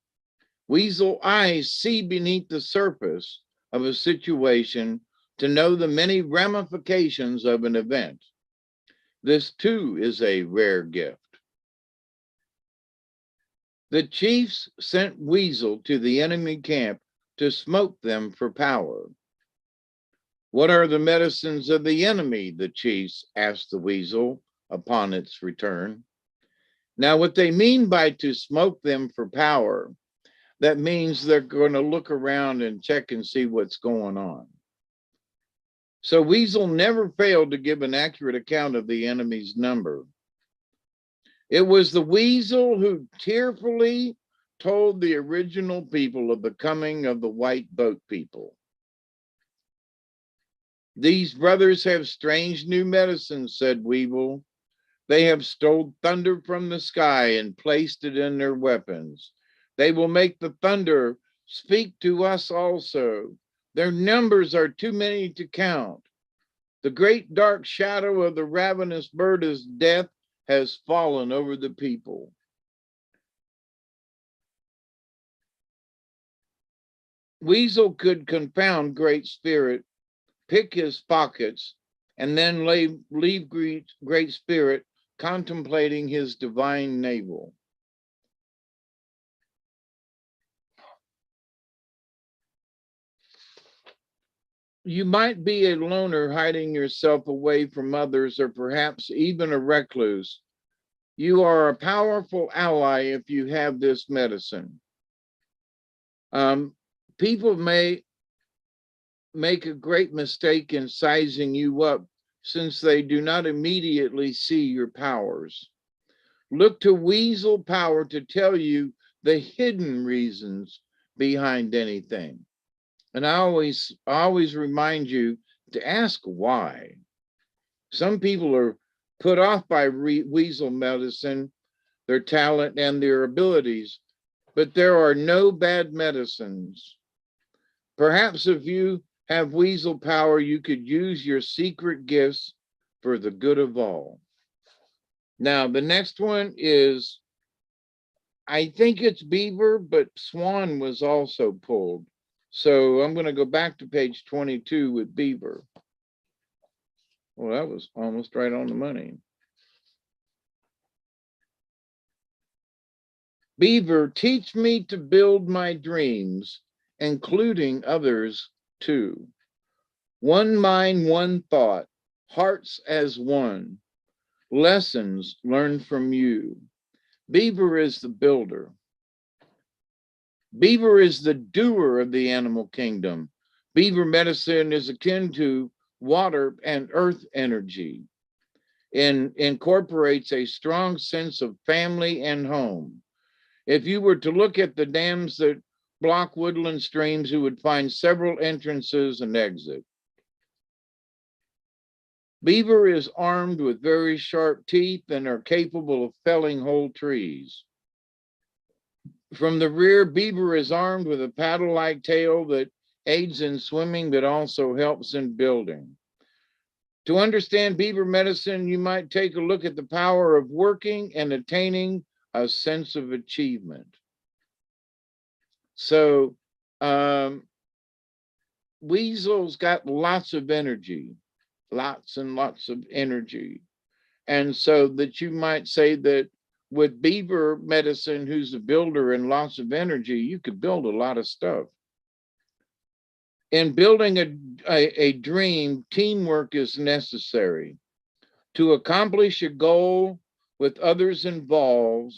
Weasel eyes see beneath the surface of a situation to know the many ramifications of an event. This too is a rare gift. The chiefs sent Weasel to the enemy camp to smoke them for power. What are the medicines of the enemy? The chiefs asked the Weasel upon its return. Now, what they mean by to smoke them for power, that means they're going to look around and check and see what's going on. So Weasel never failed to give an accurate account of the enemy's number. It was the Weasel who tearfully told the original people of the coming of the white boat people. These brothers have strange new medicines, said Weevil. They have stole thunder from the sky and placed it in their weapons. They will make the thunder speak to us also. Their numbers are too many to count. The great dark shadow of the ravenous bird is death has fallen over the people. Weasel could confound Great Spirit, pick his pockets, and then leave Great Spirit contemplating his divine navel. You might be a loner hiding yourself away from others, or perhaps even a recluse. You are a powerful ally if you have this medicine. People may make a great mistake in sizing you up since they do not immediately see your powers. Look to Weasel Power to tell you the hidden reasons behind anything. And I always remind you to ask why. Some people are put off by weasel medicine, their talent and their abilities, but there are no bad medicines. Perhaps if you have weasel power, you could use your secret gifts for the good of all. Now, the next one is, I think it's beaver, but swan was also pulled. So I'm going to go back to page 22 with beaver. Well, that was almost right on the money. Beaver, teach me to build my dreams, including others too. One mind, one thought, hearts as one, lessons learned from you. Beaver is the builder. Beaver is the doer of the animal kingdom. Beaver medicine is akin to water and earth energy and incorporates a strong sense of family and home. If you were to look at the dams that block woodland streams, you would find several entrances and exits. Beaver is armed with very sharp teeth and are capable of felling whole trees. From the rear, beaver is armed with a paddle-like tail that aids in swimming, but also helps in building. To understand beaver medicine, you might take a look at the power of working and attaining a sense of achievement. So, weasel's got lots of energy, lots and lots of energy. And so that you might say that with beaver medicine, who's a builder and lots of energy, you could build a lot of stuff. In building a dream, teamwork is necessary. To accomplish a goal with others involved,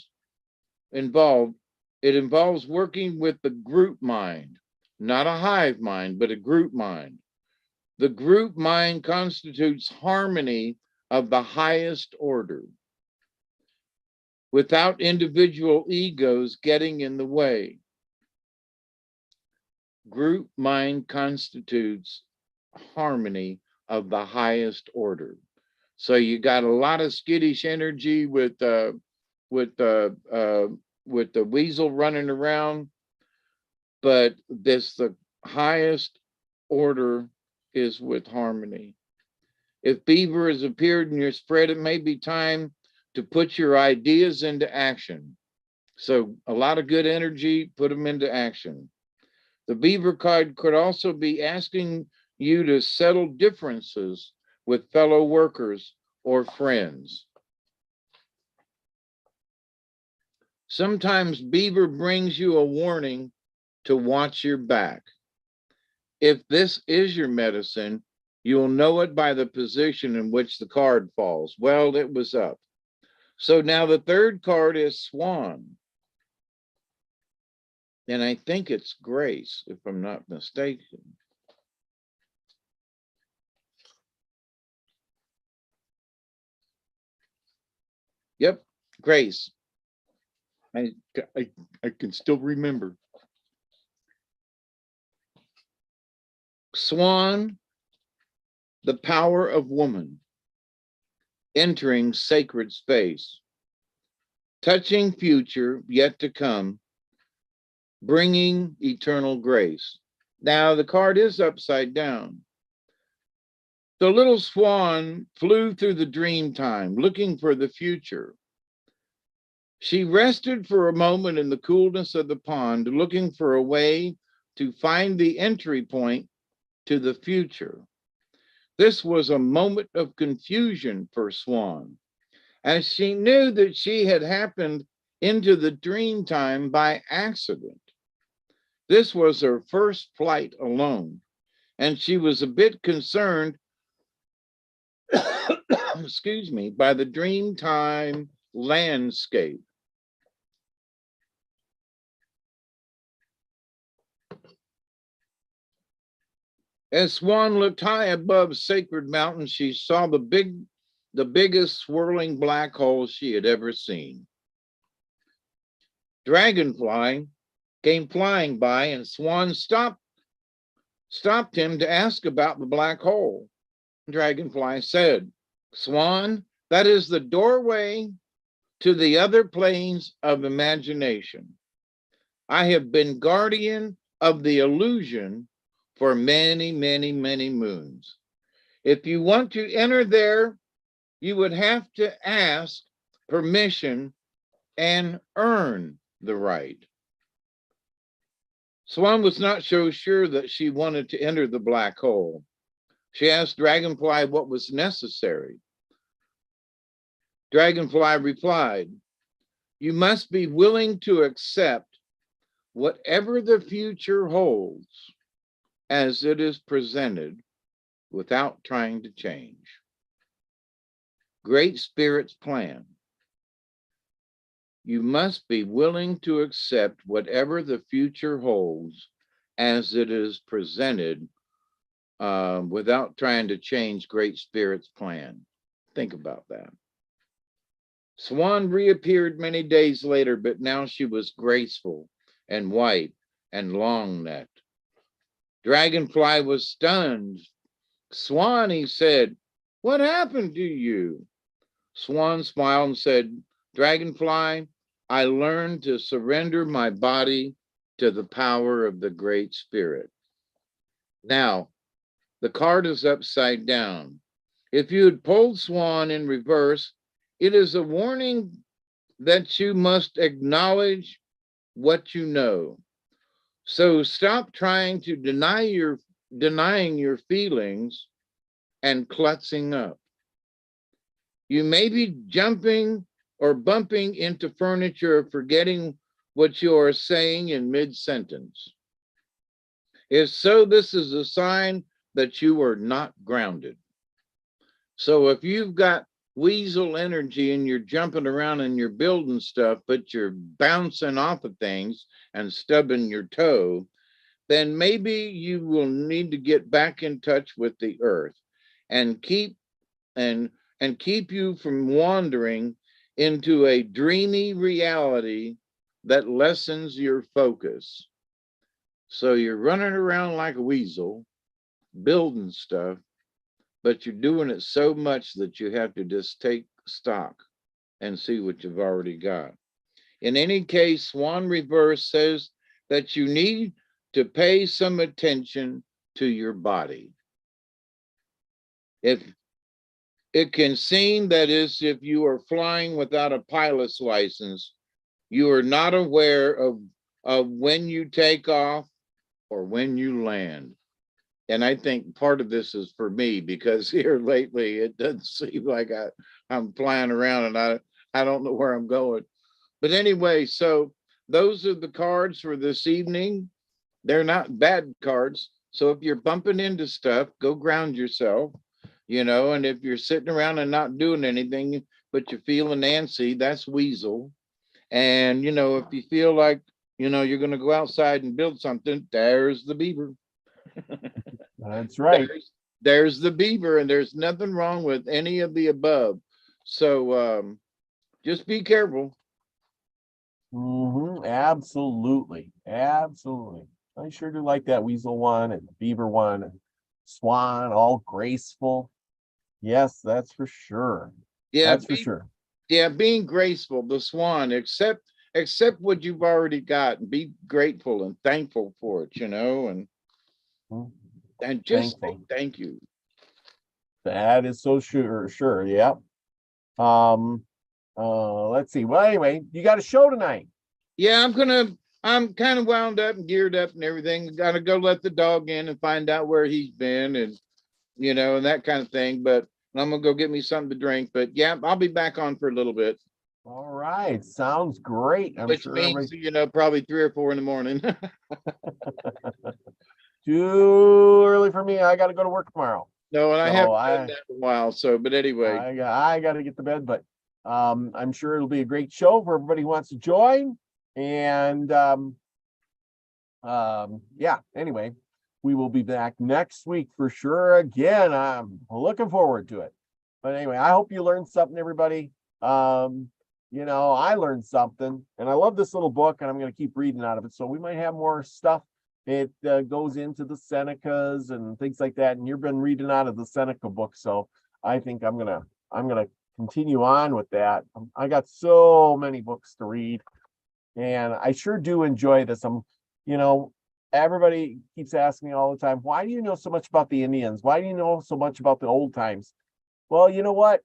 it involves working with the group mind, not a hive mind, but a group mind. The group mind constitutes harmony of the highest order, without individual egos getting in the way. Group mind constitutes harmony of the highest order. So you got a lot of skittish energy with the weasel running around, but the highest order is with harmony. If beaver has appeared in your spread, it may be time to put your ideas into action. So a lot of good energy, put them into action. The beaver card could also be asking you to settle differences with fellow workers or friends. Sometimes beaver brings you a warning to watch your back. If this is your medicine, You'll know it by the position in which the card falls. Well, it was up. So now the third card is Swan. And I think it's Grace, if I'm not mistaken. Yep, Grace. I can still remember. Swan, the power of woman, entering sacred space, touching future yet to come, bringing eternal grace. Now the card is upside down. The little swan flew through the dream time, looking for the future. She rested for a moment in the coolness of the pond, looking for a way to find the entry point to the future. This was a moment of confusion for Swan, as she knew that she had happened into the dream time by accident. This was her first flight alone, and she was a bit concerned, excuse me, by the dream time landscape. As Swan looked high above Sacred Mountain, she saw the biggest swirling black hole she had ever seen. Dragonfly came flying by, and Swan stopped him to ask about the black hole. Dragonfly said, "Swan, that is the doorway to the other planes of imagination. I have been guardian of the illusion for many, many, many moons. If you want to enter there, you would have to ask permission and earn the right." Swan was not so sure that she wanted to enter the black hole. She asked Dragonfly what was necessary. Dragonfly replied, "You must be willing to accept whatever the future holds as it is presented without trying to change. Great Spirit's plan. You must be willing to accept whatever the future holds as it is presented without trying to change Great Spirit's plan." Think about that. Swan reappeared many days later, but now she was graceful and white and long-necked. Dragonfly was stunned. "Swan," he said, "what happened to you?" Swan smiled and said, "Dragonfly, I learned to surrender my body to the power of the Great Spirit." Now, the card is upside down. If you had pulled Swan in reverse, it is a warning that you must acknowledge what you know. So stop trying to denying your feelings and clutching up. You may be jumping or bumping into furniture, forgetting what you are saying in mid-sentence. If so, this is a sign that you are not grounded. So if you've got weasel energy and you're jumping around and you're building stuff, but you're bouncing off of things and stubbing your toe, then maybe you will need to get back in touch with the earth and keep you from wandering into a dreamy reality that lessens your focus. So you're running around like a weasel, building stuff, but you're doing it so much that you have to just take stock and see what you've already got. In any case, Swan Reverse says that you need to pay some attention to your body. If it can seem that is if you are flying without a pilot's license, you are not aware of when you take off or when you land. And I think part of this is for me, because here lately it doesn't seem like I'm flying around and I don't know where I'm going. But anyway, so those are the cards for this evening. They're not bad cards. So if you're bumping into stuff, go ground yourself, and if you're sitting around and not doing anything, but you're feeling antsy, that's weasel. And, if you feel like, you're going to go outside and build something, there's the beaver. That's right. There's the beaver, and there's nothing wrong with any of the above. So just be careful. Absolutely. Absolutely. I sure do like that weasel one and the beaver one and swan, all graceful. Yes, that's for sure. Yeah, That's for sure. yeah, being graceful, the swan, accept what you've already got and be grateful and thankful for it, and Mhm. just say Thankful. thank you. That is so sure. Yep. Let's see. Well, anyway, you got a show tonight. Yeah, I'm kind of wound up and geared up and everything. Gotta go let the dog in and find out where he's been and and that kind of thing. But I'm gonna go get me something to drink. But yeah, I'll be back on for a little bit. All right. Sounds great. I'm Which sure means, everybody probably 3 or 4 in the morning. too early for me. I gotta go to work tomorrow. No, and I So haven't done that in a while. So, but anyway, I got to get to bed, but I'm sure it'll be a great show for everybody who wants to join. And yeah, anyway, we will be back next week for sure. Again, I'm looking forward to it. But anyway, I hope you learned something, everybody. I learned something, and I love this little book, and I'm going to keep reading out of it. So we might have more stuff. It goes into the Senecas and things like that. And you've been reading out of the Seneca book, so I think I'm gonna continue on with that. I got so many books to read, and I sure do enjoy this. Everybody keeps asking me all the time, why do you know so much about the Indians? Why do you know so much about the old times? Well, you know what?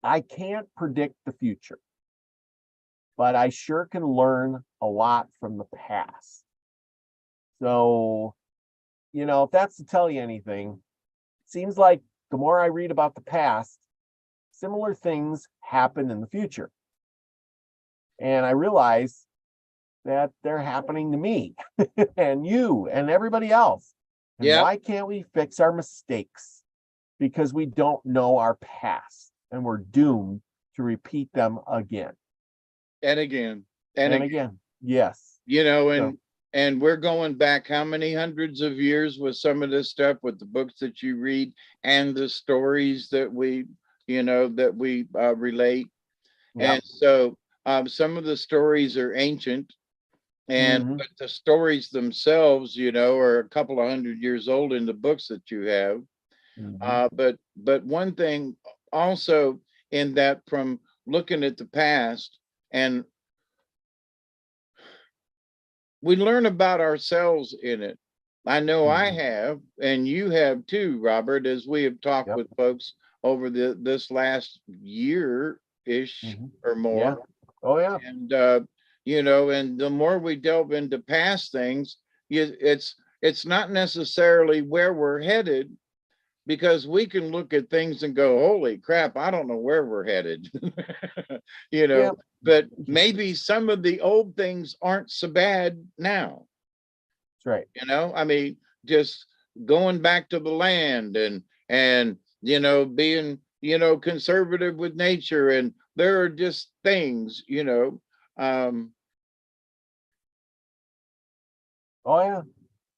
I can't predict the future, but I sure can learn a lot from the past. So, if that's to tell you anything, it seems like the more I read about the past, similar things happen in the future. And I realize that they're happening to me and you and everybody else. And yeah, why can't we fix our mistakes? Because we don't know our past and we're doomed to repeat them again. and again, And again. Yes. and we're going back how many hundreds of years with some of this stuff, with the books that you read and the stories that we relate. Yep. And so some of the stories are ancient, but the stories themselves, are a couple of 100 years old in the books that you have. But one thing also, in that, from looking at the past, and we learn about ourselves in it. I know I have, and you have too, Robert, as we have talked Yep. with folks over this last year-ish or more. Yeah. Oh yeah. And and the more we delve into past things, it's not necessarily where we're headed, because we can look at things and go, holy crap, I don't know where we're headed. Yeah. But maybe some of the old things aren't so bad now. That's right. I mean, just going back to the land and being conservative with nature, and there are just things. Oh yeah,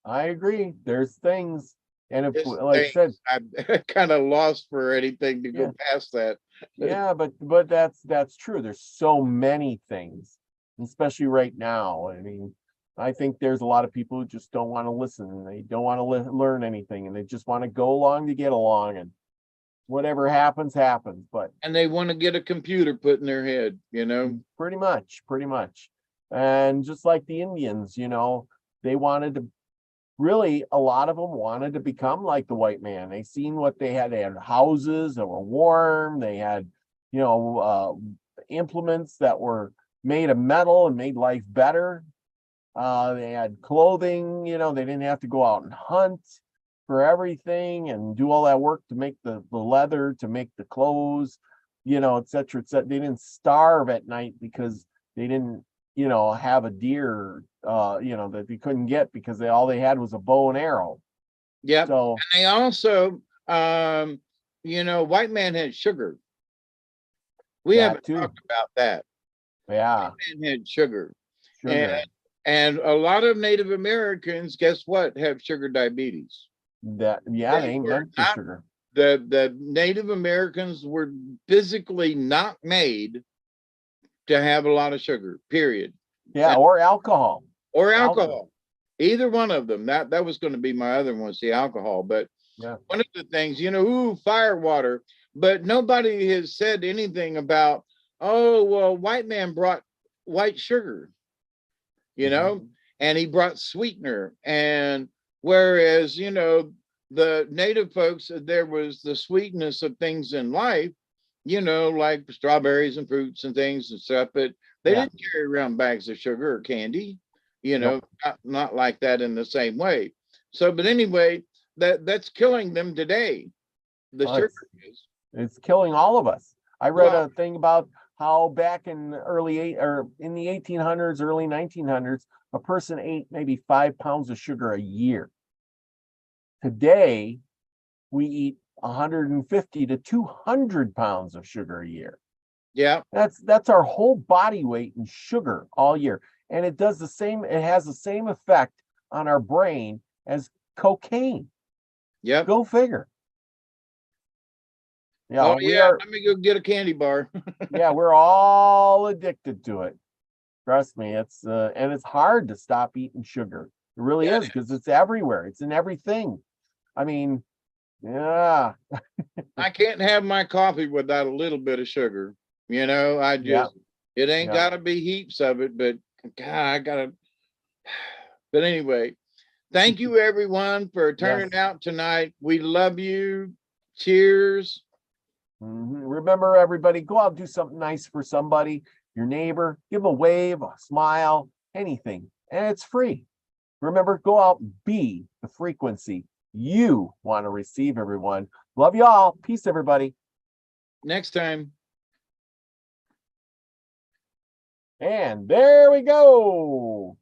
I agree. There's things, and if, Just like I said, I'm kind of lost for anything to Yeah. go past that. yeah, but that's true. There's so many things, especially right now. I mean, I think there's a lot of people who just don't want to listen, and they don't want to learn anything, and they just want to go along to get along, and whatever happens, happens. But And they want to get a computer put in their head, pretty much, and just like the Indians, they wanted to. Really, a lot of them wanted to become like the white man. They seen what they had. They had houses that were warm. They had, implements that were made of metal and made life better. They had clothing, they didn't have to go out and hunt for everything and do all that work to make the leather, to make the clothes, et cetera, et cetera. They didn't starve at night because they didn't, you know, have a deer, you know, that they couldn't get because all they had was a bow and arrow. Yep. So And they also, you know, white man had sugar. We that haven't too. talked about that. Yeah, White man had sugar. sugar. And a lot of Native Americans, guess what, have sugar diabetes. That they ain't were meant for not- sugar. The Native Americans were physically not made to have a lot of sugar, period. Yeah, or alcohol. Or alcohol. Either one of them. That was going to be my other one, the alcohol. But Yeah. one of the things, you know, ooh, fire water, but nobody has said anything about, oh, well, white man brought white sugar, you know, and he brought sweetener. And whereas, you know, the native folks, there was the sweetness of things in life, you know, like strawberries and fruits and things and stuff, but they didn't carry around bags of sugar or candy, you know, not like that in the same way. So, but anyway, that's killing them today. The sugar is. It's killing all of us. I read a thing about how back in the in the 1800s, early 1900s, a person ate maybe 5 pounds of sugar a year. Today, we eat 150 to 200 pounds of sugar a year. Yeah. That's our whole body weight in sugar all year. And it does the same, it has the same effect on our brain as cocaine. Yep. Go figure. Yeah, oh, yeah. Let me go get a candy bar. Yeah, we're all addicted to it. Trust me, it's and it's hard to stop eating sugar. It really is, because it's everywhere. It's in everything. I mean, yeah. I can't have my coffee without a little bit of sugar. You know, I just, it ain't gotta be heaps of it, but God, I gotta. But anyway, thank you everyone for turning out tonight. We love you. Cheers. Remember, everybody, go out and do something nice for somebody, your neighbor, give them a wave, a smile, anything, and it's free. Remember, go out and be the frequency you want to receive, everyone. Love you all. Peace, everybody. Next time. And there we go.